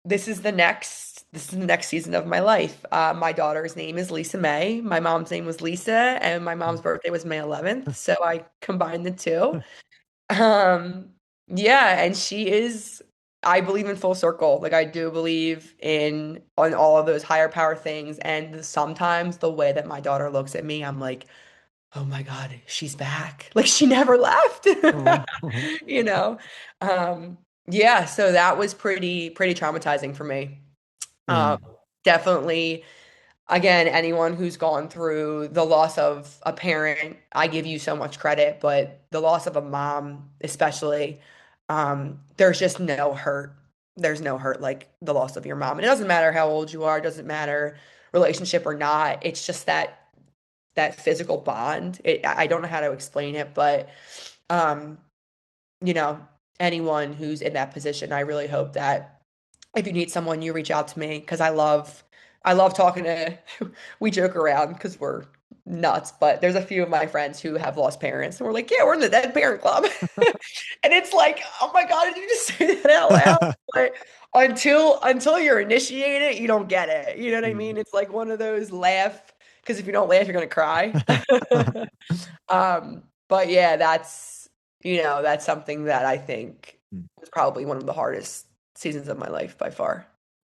this is the next season of my life. My daughter's name is Lisa May. My mom's name was Lisa, and my mom's birthday was May 11th. So I combined the two. Um, yeah, and she is, I believe in full circle. Like I do believe in on all of those higher power things. And sometimes the way that my daughter looks at me, I'm like, oh my God, she's back. Like she never left. Oh. You know? Um, yeah, so that was pretty traumatizing for me. Um, Mm. definitely, again, anyone who's gone through the loss of a parent, I give you so much credit, but the loss of a mom, especially, there's just no hurt. There's no hurt like the loss of your mom. And it doesn't matter how old you are, it doesn't matter relationship or not. It's just that physical bond. I don't know how to explain it, but um, you know, anyone who's in that position, I really hope that if you need someone, you reach out to me because I love talking to we joke around because we're nuts, but there's a few of my friends who have lost parents and we're like, yeah, we're in the dead parent club. And it's like, oh my God, did you just say that out loud? But until you're initiated, you don't get it. You know what I Mm. mean? It's like one of those laugh because if you don't laugh, you're gonna cry. But yeah, that's something that I think was probably one of the hardest seasons of my life by far.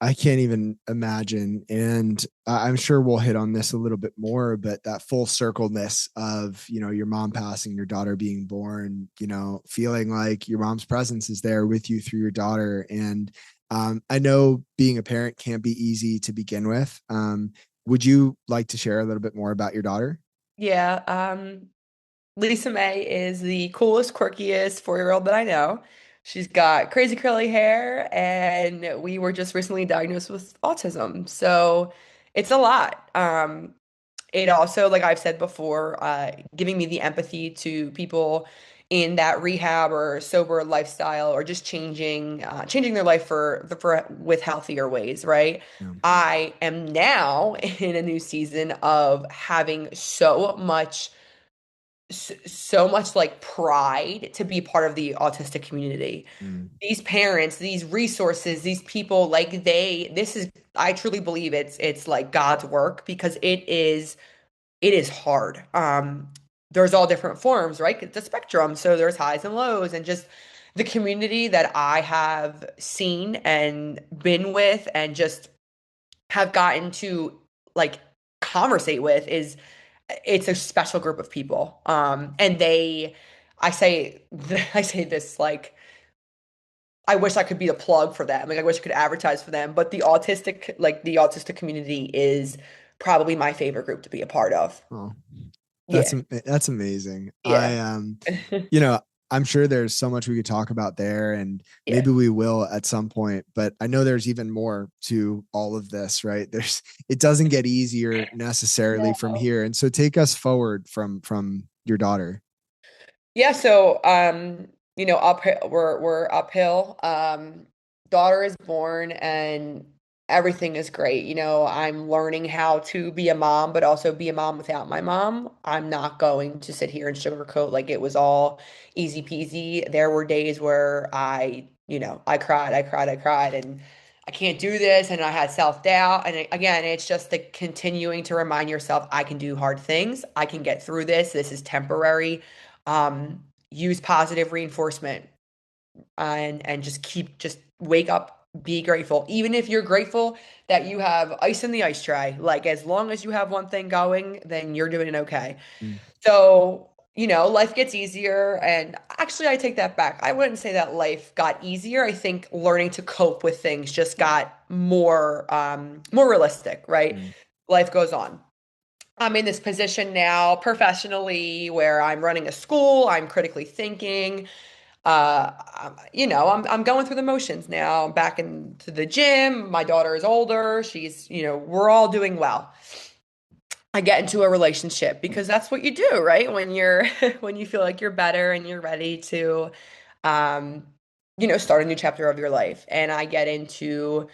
I can't even imagine. And I'm sure we'll hit on this a little bit more, but that full circleness of, your mom passing, your daughter being born, feeling like your mom's presence is there with you through your daughter. And I know being a parent can't be easy to begin with. Would you like to share a little bit more about your daughter? Yeah, Lisa May is the coolest, quirkiest 4-year-old that I know. She's got crazy curly hair, and we were just recently diagnosed with autism. So it's a lot. It also, like I've said before, giving me the empathy to people in that rehab or sober lifestyle, or just changing their life for with healthier ways, right? Yeah. I am now in a new season of having so much like pride to be part of the autistic community. Mm, These parents, these resources, these people, like this is, I truly believe it's like God's work, because it is hard. There's all different forms, right? It's a spectrum. So there's highs and lows, and just the community that I have seen and been with and just have gotten to like conversate with is, it's a special group of people. And I say, I say this like, I wish I could be the plug for them. Like I wish I could advertise for them, but the autistic community is probably my favorite group to be a part of. oh, Yeah. that's amazing. Yeah. You know, I'm sure there's so much we could talk about there, and Yeah. maybe we will at some point, but I know there's even more to all of this, right? It doesn't get easier necessarily from No. here. And so take us forward from your daughter. Yeah, so uphill, we're uphill. Daughter is born and everything is great. I'm learning how to be a mom, but also be a mom without my mom. I'm not going to sit here and sugarcoat like it was all easy peasy. There were days where I cried, I cried, and I can't do this, and I had self-doubt. And again, it's just the continuing to remind yourself, I can do hard things. I can get through this. This is temporary. Use positive reinforcement, and just wake up, be grateful. Even if you're grateful that you have ice in the ice tray, like as long as you have one thing going, then you're doing okay. Mm, So, life gets easier. And actually, I take that back. I wouldn't say that life got easier. I think learning to cope with things just got more realistic, right? mm, Life goes on. I'm in this position now professionally where I'm running a school, I'm critically thinking. I'm going through the motions now. I'm back into the gym. My daughter is older. We're all doing well. I get into a relationship because that's what you do, right? When you're when you feel like you're better and you're ready to um start a new chapter of your life. And I get into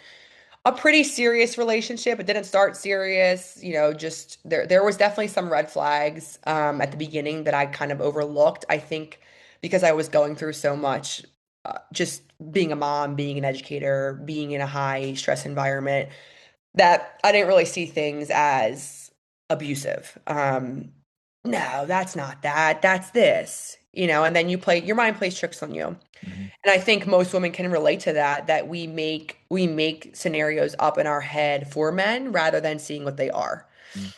a pretty serious relationship. It didn't start serious, just there was definitely some red flags at the beginning that I kind of overlooked. I think because I was going through so much, just being a mom, being an educator, being in a high stress environment, that I didn't really see things as abusive. No, that's not that. That's this. And then your mind plays tricks on you. mhm, And I think most women can relate to that we make scenarios up in our head for men rather than seeing what they are. mm,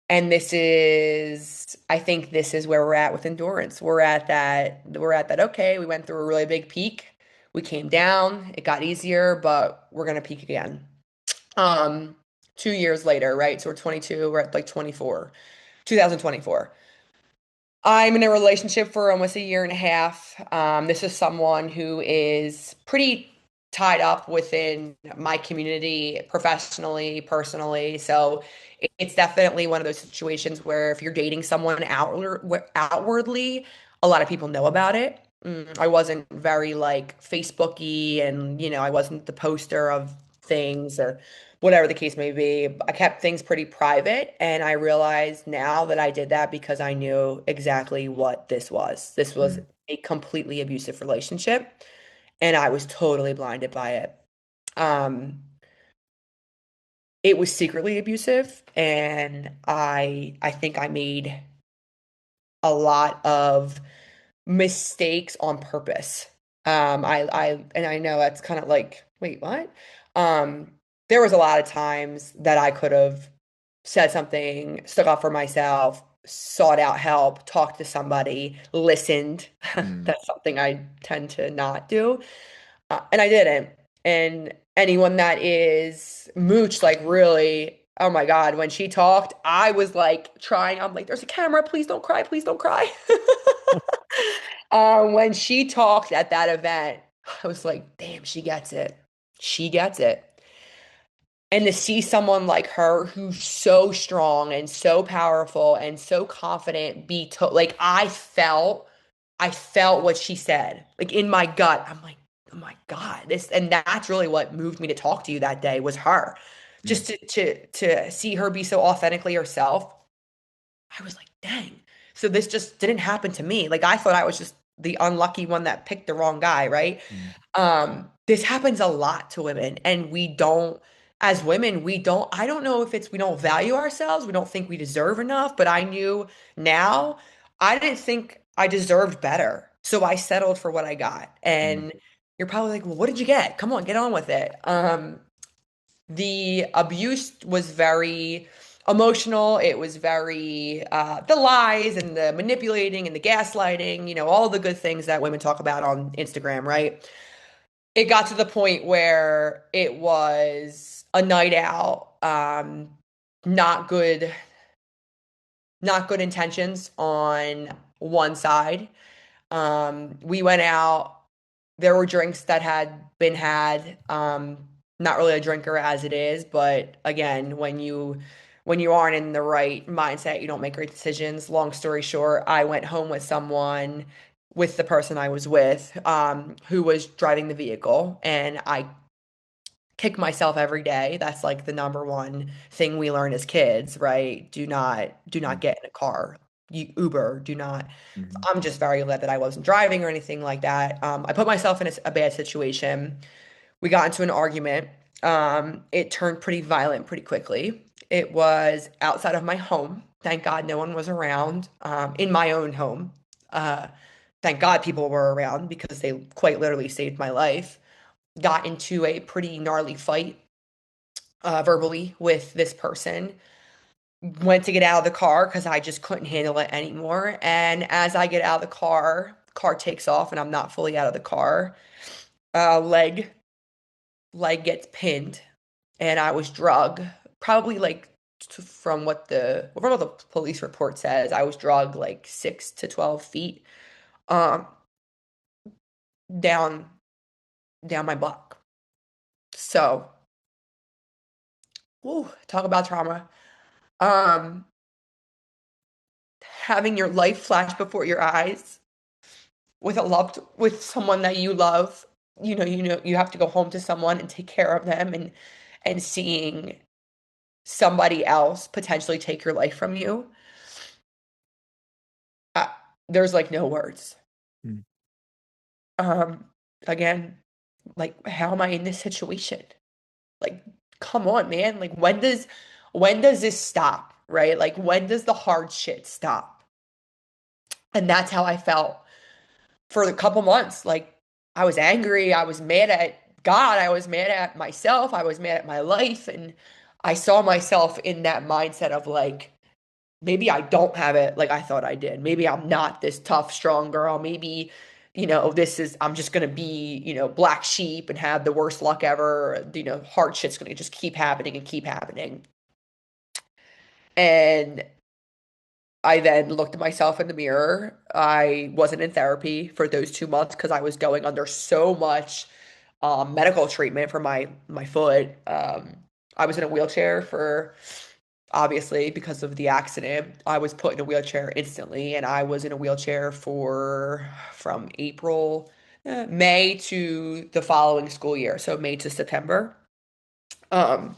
And I think this is where we're at with endurance. We're at that, okay, we went through a really big peak. We came down, it got easier, but we're gonna peak again. Um, 2 years later, right? So we're 22, we're at like 24, 2024. I'm in a relationship for almost a year and a half. This is someone who is pretty tied up within my community professionally, personally. So it's definitely one of those situations where if you're dating someone outwardly, a lot of people know about it. I wasn't very like Facebooky, and I wasn't the poster of things or whatever the case may be. I kept things pretty private, and I realized now that I did that because I knew exactly what this was. This was mm, a completely abusive relationship, and I was totally blinded by it. Um, it was secretly abusive, and I think I made a lot of mistakes on purpose. And I know that's kind of like, wait, what? Um, there was a lot of times that I could have said something, stuck up for myself, sought out help, talked to somebody, listened. mm, That's something I tend to not do. And I didn't. And anyone that is mooch, like really, oh my God, when she talked, I was like trying, I'm like, there's a camera, please don't cry, please don't cry. When she talked at that event, I was like, damn, she gets it. She gets it. And to see someone like her who's so strong and so powerful and so confident be to like I felt what she said. Like in my gut. I'm like, oh my God. This and that's really what moved me to talk to you that day was her. Mm, Just to see her be so authentically herself. I was like, dang. So this just didn't happen to me. Like I thought I was just the unlucky one that picked the wrong guy, right? mm, This happens a lot to women, and we don't, as women, we don't, I don't know if it's we don't value ourselves, we don't think we deserve enough, but I knew now I didn't think I deserved better. So I settled for what I got. mm, And you're probably like, well, what did you get? Come on, get on with it. The abuse was very emotional. It was very the lies and the manipulating and the gaslighting, all the good things that women talk about on Instagram, right? It got to the point where it was a night out, not good, not good intentions on one side. We went out. There were drinks that had been had. Not really a drinker as it is, but again, when you aren't in the right mindset, you don't make great decisions. Long story short, I went home with someone with the person I was with, who was driving the vehicle, and I kick myself every day. That's like the number one thing we learn as kids, right? Do not mm, get in a car. Uber, do not. mhm, I'm just very glad that I wasn't driving or anything like that. I put myself in a bad situation. We got into an argument. It turned pretty violent pretty quickly. It was outside of my home. Thank God no one was around. In my own home. Uh, thank God people were around because they quite literally saved my life. Got into a pretty gnarly fight, verbally with this person. Went to get out of the car because I just couldn't handle it anymore. And as I get out of the car takes off and I'm not fully out of the car. Leg gets pinned, and I was drugged. Probably like from what the police report says, I was drugged like 6 to 12 feet, um, down down my block. So, woo, talk about trauma. Um, Having your life flash before your eyes with someone that you love. You have to go home to someone and take care of them, and seeing somebody else potentially take your life from you. uh, there's like no words. mm, um Again, like, how am I in this situation? Like, come on, man. Like, when does this stop, right? Like, when does the hard shit stop? And that's how I felt for a couple months. Like, I was angry, I was mad at God, I was mad at myself, I was mad at my life, and I saw myself in that mindset of like, maybe I don't have it like I thought I did. Maybe I'm not this tough, strong girl. Maybe, I'm just going to be, black sheep and have the worst luck ever. Hard shit's going to just keep happening and keep happening. And I then looked at myself in the mirror. I wasn't in therapy for those 2 months because I was going under so much medical treatment for my foot. I was in a wheelchair for obviously because of the accident. I was put in a wheelchair instantly, and I was in a wheelchair for from May to the following school year, so May to September. Um,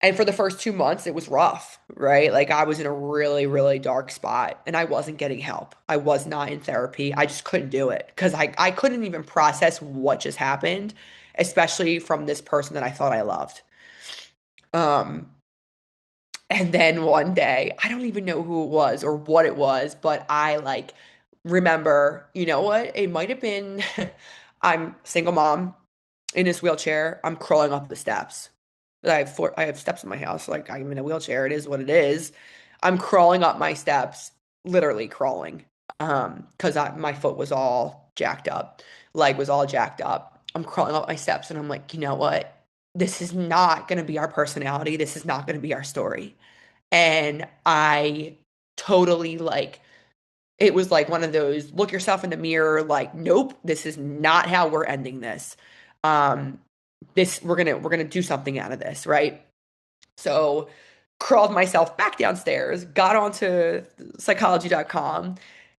and for the first 2 months, it was rough, right? Like I was in a really, really dark spot and I wasn't getting help. I was not in therapy. I just couldn't do it because I couldn't even process what just happened, especially from this person that I thought I loved. Um, and then one day, I don't even know who it was or what it was, but I like remember, you know what? It might have been I'm single mom in this wheelchair. I'm crawling up the steps. I have steps in my house. Like I'm in a wheelchair. It is what it is. I'm crawling up my steps, literally crawling. Because my foot was all jacked up, leg was all jacked up. I'm crawling up my steps and I'm like, you know what? This is not going to be our personality. This is not going to be our story. And I totally like it was like one of those look yourself in the mirror, like, nope, this is not how we're ending this. Um, this, we're gonna do something out of this, right? So crawled myself back downstairs, got onto psychology.com,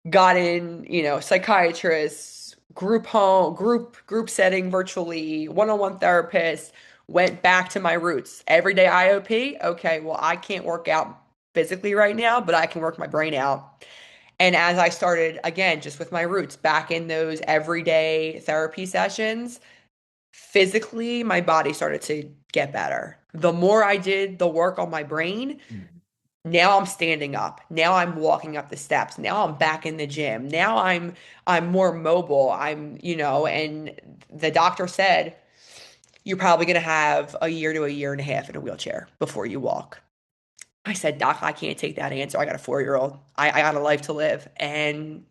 got in, psychiatrists, group home, group setting virtually, one-on-one therapist, went back to my roots. Everyday IOP. Okay, well, I can't work out physically right now, but I can work my brain out. And as I started again, just with my roots, back in those everyday therapy sessions, physically, my body started to get better. The more I did the work on my brain, Mhm. now I'm standing up. Now I'm walking up the steps. Now I'm back in the gym. Now I'm more mobile. And the doctor said you're probably going to have a year to a year and a half in a wheelchair before you walk. I said, Doc, I can't take that answer. I got a 4-year-old. I got a life to live. And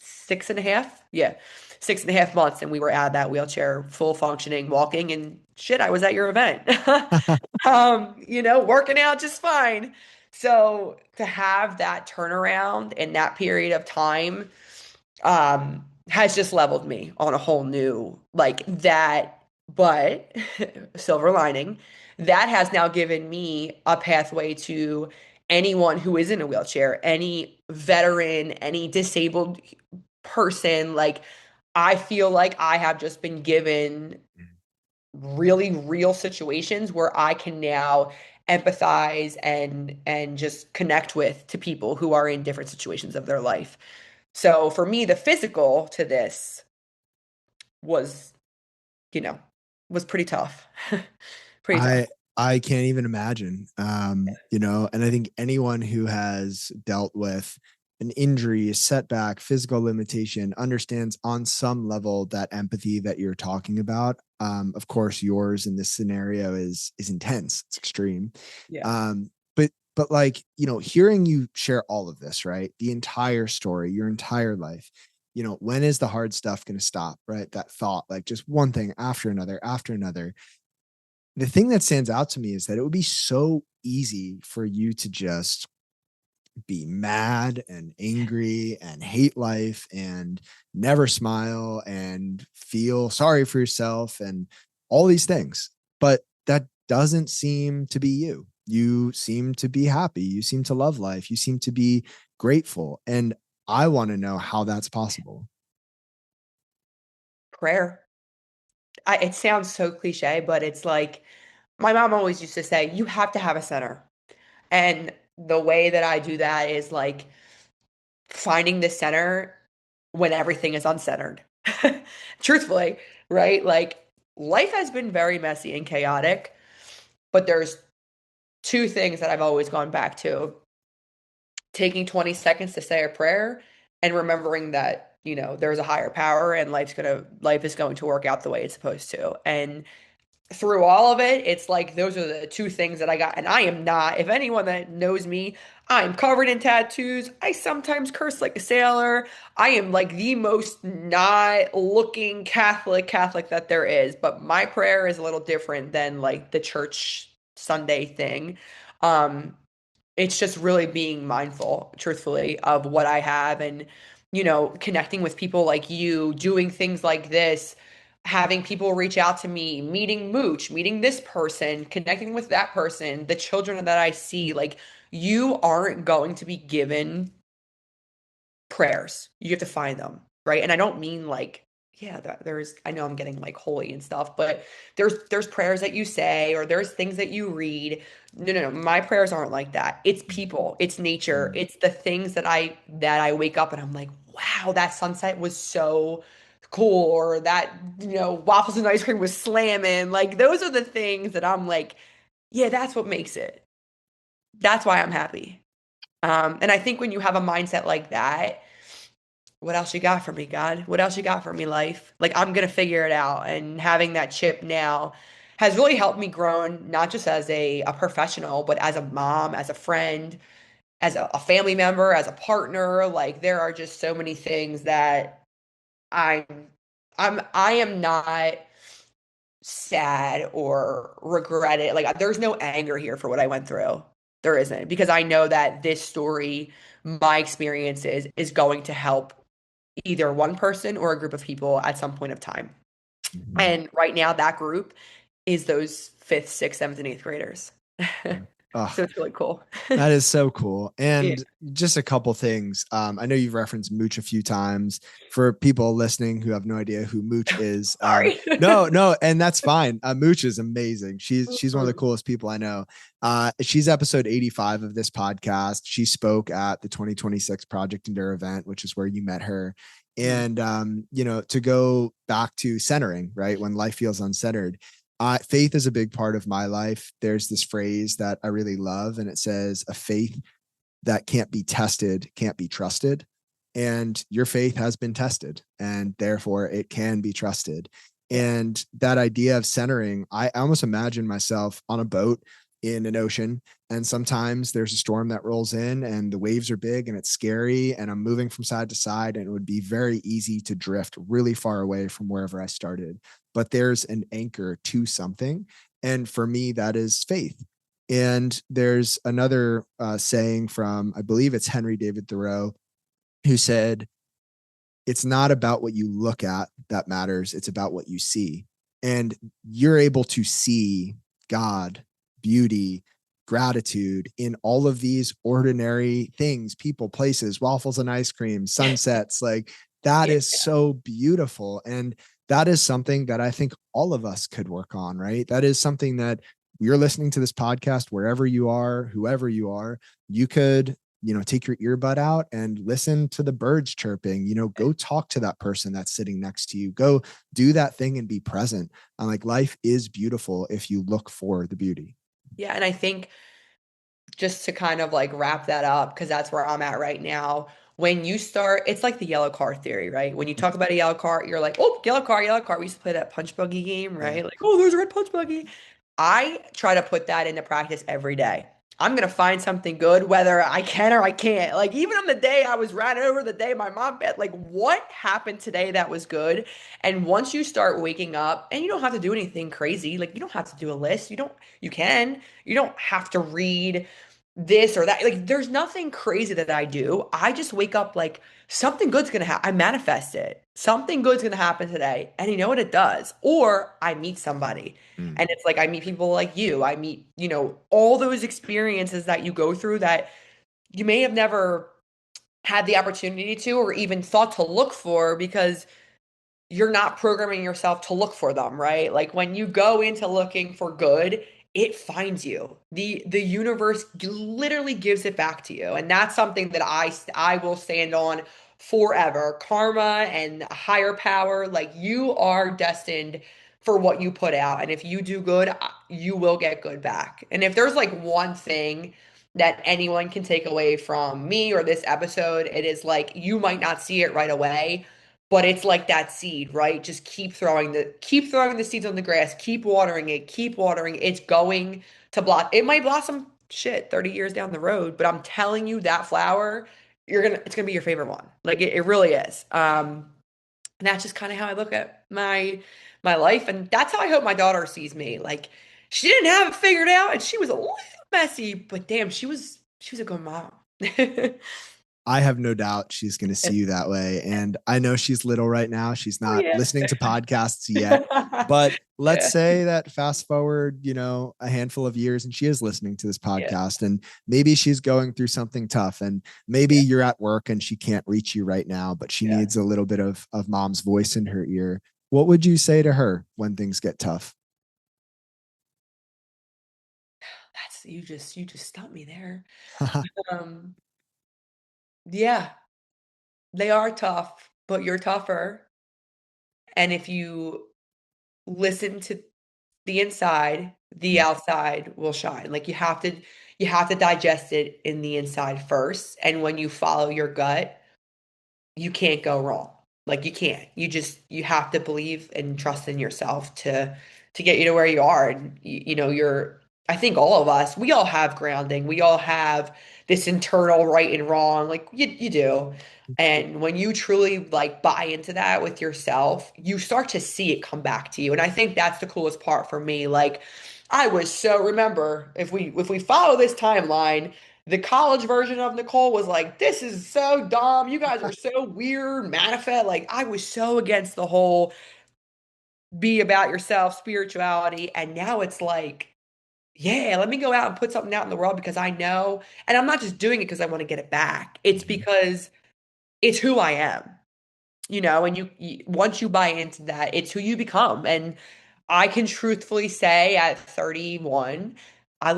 6.5, yeah, 6.5 months, and we were out of that wheelchair, full functioning, walking, and shit, I was at your event. Working out just fine. So to have that turnaround in that period of time, has just leveled me on a whole new like that. But silver lining, that has now given me a pathway to anyone who is in a wheelchair, any veteran, any disabled person. Like, I feel like I have just been given really real situations where I can now empathize and just connect with to people who are in different situations of their life. So for me, the physical to this was, you know, was pretty tough. Pretty tough. I I can't even imagine. And I think anyone who has dealt with an injury, a setback, physical limitation understands on some level that empathy that you're talking about. Of course, yours in this scenario is intense. It's extreme. Yeah. But like, hearing you share all of this, right? The entire story, your entire life, when is the hard stuff going to stop, right? That thought, like just one thing after another. The thing that stands out to me is that it would be so easy for you to just be mad and angry and hate life and never smile and feel sorry for yourself and all these things. But that doesn't seem to be you. You seem to be happy. You seem to love life. You seem to be grateful. And I want to know how that's possible. Prayer. It sounds so cliche, but it's like my mom always used to say, you have to have a center. And the way that I do that is like finding the center when everything is uncentered. Truthfully, right? Like, life has been very messy and chaotic, but there's two things that I've always gone back to: taking 20 seconds to say a prayer and remembering that, there's a higher power and life is going to work out the way it's supposed to. And through all of it, it's like those are the two things that I got. And I am not, if anyone that knows me, I'm covered in tattoos. I sometimes curse like a sailor. I am like the most not looking Catholic that there is. But my prayer is a little different than like the church Sunday thing. Um, it's just really being mindful, truthfully, of what I have, and, connecting with people like you, doing things like this, having people reach out to me, meeting Mooch, meeting this person, connecting with that person, the children that I see. Like, you aren't going to be given prayers. You have to find them, right? And I don't mean like, yeah, there's, I know I'm getting like holy and stuff, but there's prayers that you say, or there's things that you read. No, no, no. My prayers aren't like that. It's people, it's nature, Mm. it's the things that I wake up and I'm like, wow, that sunset was so cool, or that, waffles and ice cream was slamming. Like, those are the things that I'm like, yeah, that's what makes it. That's why I'm happy. And I think when you have a mindset like that, what else you got for me, God? What else you got for me, life? Like, I'm gonna figure it out. And having that chip now has really helped me grow, not just as a professional, but as a mom, as a friend, as a family member, as a partner. Like, there are just so many things that I'm I am not sad or regret it. Like, there's no anger here for what I went through. There isn't, because I know that this story, my experiences, is going to help either one person or a group of people at some point of time. Mhm. And right now, that group is those fifth, sixth, seventh, and eighth graders. Oh, So it's really cool. that is so cool. Yeah. And just a couple things. I know you've referenced Mooch a few times. For people listening who have no idea who Mooch is, Sorry. no, no, and that's fine. Mooch is amazing. She's one of the Mhm. coolest people I know. She's episode 85 of this podcast. She spoke at the 2026 Project Endure event, which is where you met her. Mhm. And to go back to centering, right? When life feels uncentered, faith is a big part of my life. There's this phrase that I really love, and it says, "A faith that can't be tested can't be trusted." And your faith has been tested, and therefore it can be trusted. Yeah. And that idea of centering, I almost imagine myself on a boat in an ocean. And sometimes there's a storm that rolls in and the waves are big and it's scary. And I'm moving from side to side. And it would be very easy to drift really far away from wherever I started. But there's an anchor to something. And for me, that is faith. And there's another saying from, I believe it's Henry David Thoreau, who said, "It's not about what you look at that matters, it's about what you see." And you're able to see God, beauty, gratitude in all of these ordinary things, people, places, waffles and ice cream, sunsets. Like that Yeah. is so beautiful. And that is something that I think all of us could work on, right? That is something that you're listening to this podcast, wherever you are, whoever you are, you could take your earbud out and listen to the birds chirping, go talk to that person that's sitting next to you, go do that thing and be present. And like life is beautiful if you look for the beauty. Yeah. And I think just to kind of like wrap that up, because that's where I'm at right now. When you start, it's like the yellow car theory, right? When you talk about a yellow car, you're like, oh, yellow car, yellow car. We used to play that punch buggy game, Yeah. right? Like, oh, there's a red punch buggy. I try to put that into practice every day. I'm gonna find something good, whether I can or I can't. Like even on the day I was ran over, the day my mom bet, like what happened today that was good? And once you start waking up, and you don't have to do anything crazy, like you don't have to do a list. You can. You don't have to read this or that. Like there's nothing crazy that I do. I just wake up like something good's gonna happen. I manifest it. Something good's gonna happen today. And you know what it does? Or I meet somebody. Mm. And it's like I meet people like you. I meet, all those experiences that you go through that you may have never had the opportunity to or even thought to look for because you're not programming yourself to look for them, right? Like when you go into looking for good, it finds you. The universe literally gives it back to you. And that's something that I will stand on forever. Karma and higher power, like you are destined for what you put out. And if you do good, you will get good back. And if there's like one thing that anyone can take away from me or this episode, it is like you might not see it right away, but it's like that seed, right? Just keep throwing the seeds on the grass, keep watering it, keep watering. It's going to blossom. It might blossom 30 years down the road, but I'm telling you that flower, it's gonna be your favorite one. Like it really is. And that's just kind of how I look at my life. And that's how I hope my daughter sees me. Like she didn't have it figured out and she was a little messy, but damn, she was a good mom. I have no doubt she's going to see you that way. And I know she's little right now. She's Oh not yeah. listening to podcasts yet. But let's Yeah. say that fast forward, a handful of years and she is listening to this Yeah. podcast and maybe she's going through something tough and maybe Yeah. you're at work and she can't reach you right now, but she Yeah. needs a little bit of mom's voice in her ear. What would you say to her when things get tough? That's you just stumped me there. Um, yeah, they are tough, but you're tougher. And if you listen to the inside, the outside will shine. Like you have to digest it in the inside first. And when you follow your gut, you can't go wrong. Like you can't. You have to believe and trust in yourself to get you to where you are. And you're I think all of us, we all have grounding. We all have this internal right and wrong. Like you do. And when you truly like buy into that with yourself, you start to see it come back to you. And I think that's the coolest part for me. Like I was so remember if we follow this timeline, the college version of Nicole was like, this is so dumb. You guys are so weird, manifest. Like, I was so against the whole be about yourself, spirituality. And now it's like, yeah, let me go out and put something out in the world because I know, and I'm not just doing it because I want to get it back. It's Mhm. because it's who I am, and you once you buy into that, it's who you become. And I can truthfully say at 31, I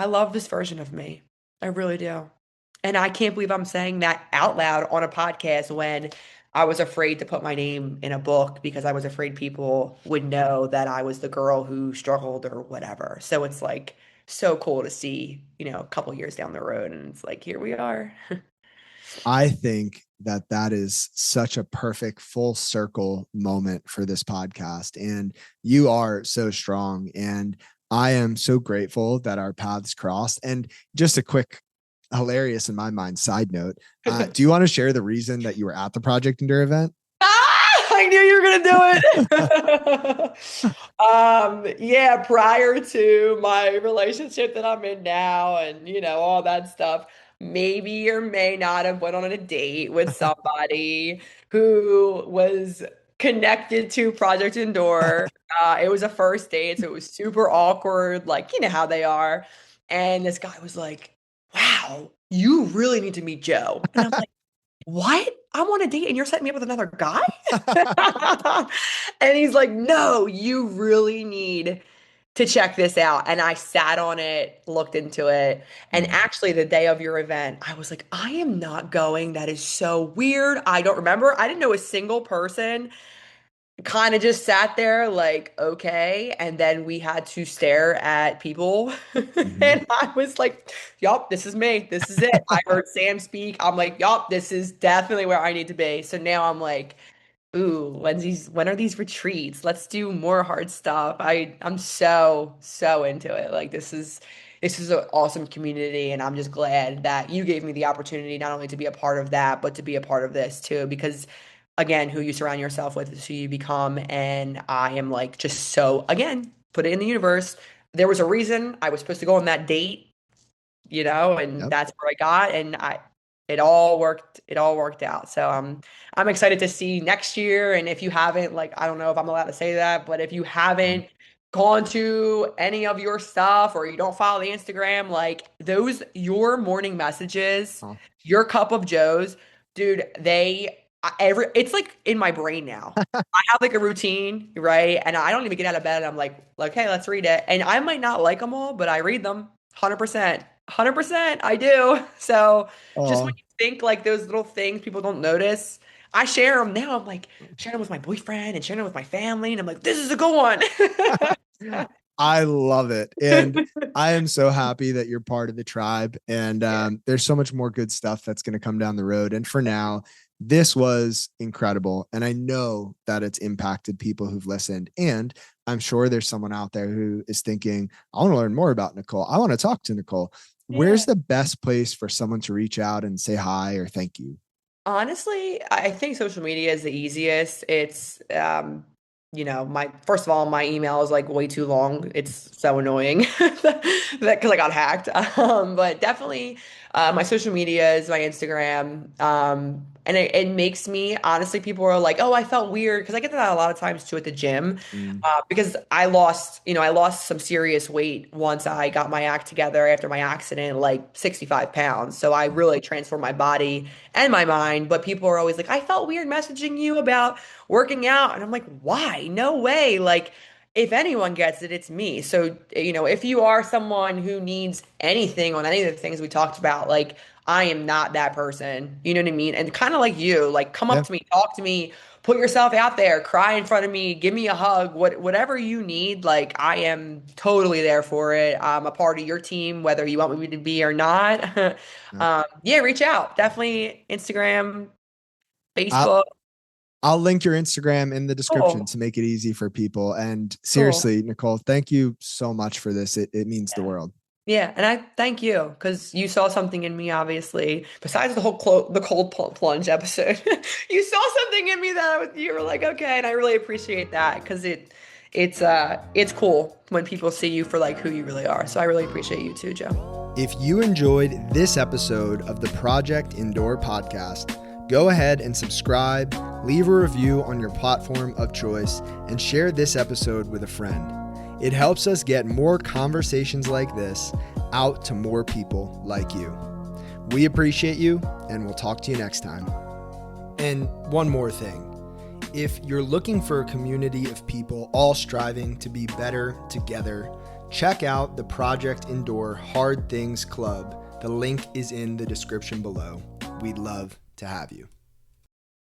love this version of me. I really do. And I can't believe I'm saying that out loud on a podcast when I was afraid to put my name in a book because I was afraid people would know that I was the girl who struggled or whatever. So it's like so cool to see, a couple years down the road and it's like here we are. I think that that is such a perfect full circle moment for this podcast. And you are so strong. And I am so grateful that our paths crossed. And just a quick, hilarious in my mind side note, do you want to share the reason that you were at the Project Endure event? Ah, I knew you were gonna do it. Yeah, prior to my relationship that I'm in now and all that stuff, maybe or may not have went on a date with somebody who was connected to Project Endure. It was a first date, so it was super awkward, like you know how they are. And this guy was like, "Wow, you really need to meet Joe." And I'm like, what? I'm on a date and you're setting me up with another guy? And he's like, no, you really need to check this out. And I sat on it, looked into it. And Mm. actually, the day of your event, I was like, I am not going. That is so weird. I don't remember. I didn't know a single person, kind of just sat there like, okay. And then we had to stare at people. Mhm. And I was like, yup, this is me. This is it. I heard Sam speak. I'm like, yup, this is definitely where I need to be. So now I'm like, ooh, when are these retreats? Let's do more hard stuff. I'm so into it. Like this is an awesome community and I'm just glad that you gave me the opportunity not only to be a part of that, but to be a part of this too because again, who you surround yourself with is who you become and I am like just so again, put it in the universe. There was a reason I was supposed to go on that date, and Yep. that's where I got and it all worked out. So I'm excited to see next year. And if you haven't, like, I don't know if I'm allowed to say that, but if you Um, haven't gone to any of your stuff or you don't follow the Instagram, like those your morning messages, oh. your cup of Joes, dude, it's like in my brain now. I have like a routine, right? And I don't even get out of bed. And I'm like, hey, let's read it. And I might not like them all, but I read them 100%. 100%, I do. So just when Oh. you think like those little things people don't notice, I share them now. I'm like sharing them with my boyfriend and sharing them with my family. And I'm like, this is a good one. I love it. And I am so happy that you're part of the tribe. And Yeah. there's so much more good stuff that's going to come down the road. And for now, this was incredible. And I know that it's impacted people who've listened. And I'm sure there's someone out there who is thinking, I want to learn more about Nicole. I want to talk to Nicole. Yeah. Where's the best place for someone to reach out and say hi or thank you? Honestly, I think social media is the easiest. It's my first of all, my email is like way too long. It's so annoying that because I got hacked. But definitely my social media is my Instagram. And it makes me honestly, people are like, oh, I felt weird because I get that a lot of times too at the gym. Mm. Because I lost some serious weight once I got my act together after my accident, like 65 pounds. So I really transformed my body and my mind. But people are always like, I felt weird messaging you about working out. And I'm like, why? No way. Like, if anyone gets it, it's me. So, if you are someone who needs anything on any of the things we talked about, like, I am not that person. You know what I mean? And kind of like you, like, come up Yeah. to me, talk to me, put yourself out there, cry in front of me, give me a hug, whatever you need. Like, I am totally there for it. I'm a part of your team, whether you want me to be or not. Yeah. Yeah, reach out. Definitely Instagram, I'll, Facebook. I'll link your Instagram in the description Cool. to make it easy for people. And Cool. seriously, Nicole, thank you so much for this. It means the Yeah. world. Yeah, and I thank you because you saw something in me, obviously. Besides the whole the cold plunge episode, you saw something in me that you were like, okay, and I really appreciate that because it's cool when people see you for like who you really are. So I really appreciate you too, Joe. If you enjoyed this episode of the Project Indoor podcast, Go ahead and subscribe, leave a review on your platform of choice, and share this episode with a friend. It helps us get more conversations like this out to more people like you. We appreciate you, and we'll talk to you next time. And one more thing. If you're looking for a community of people all striving to be better together, check out the Project Endure Hard Things Club. The link is in the description below. We'd love to have you.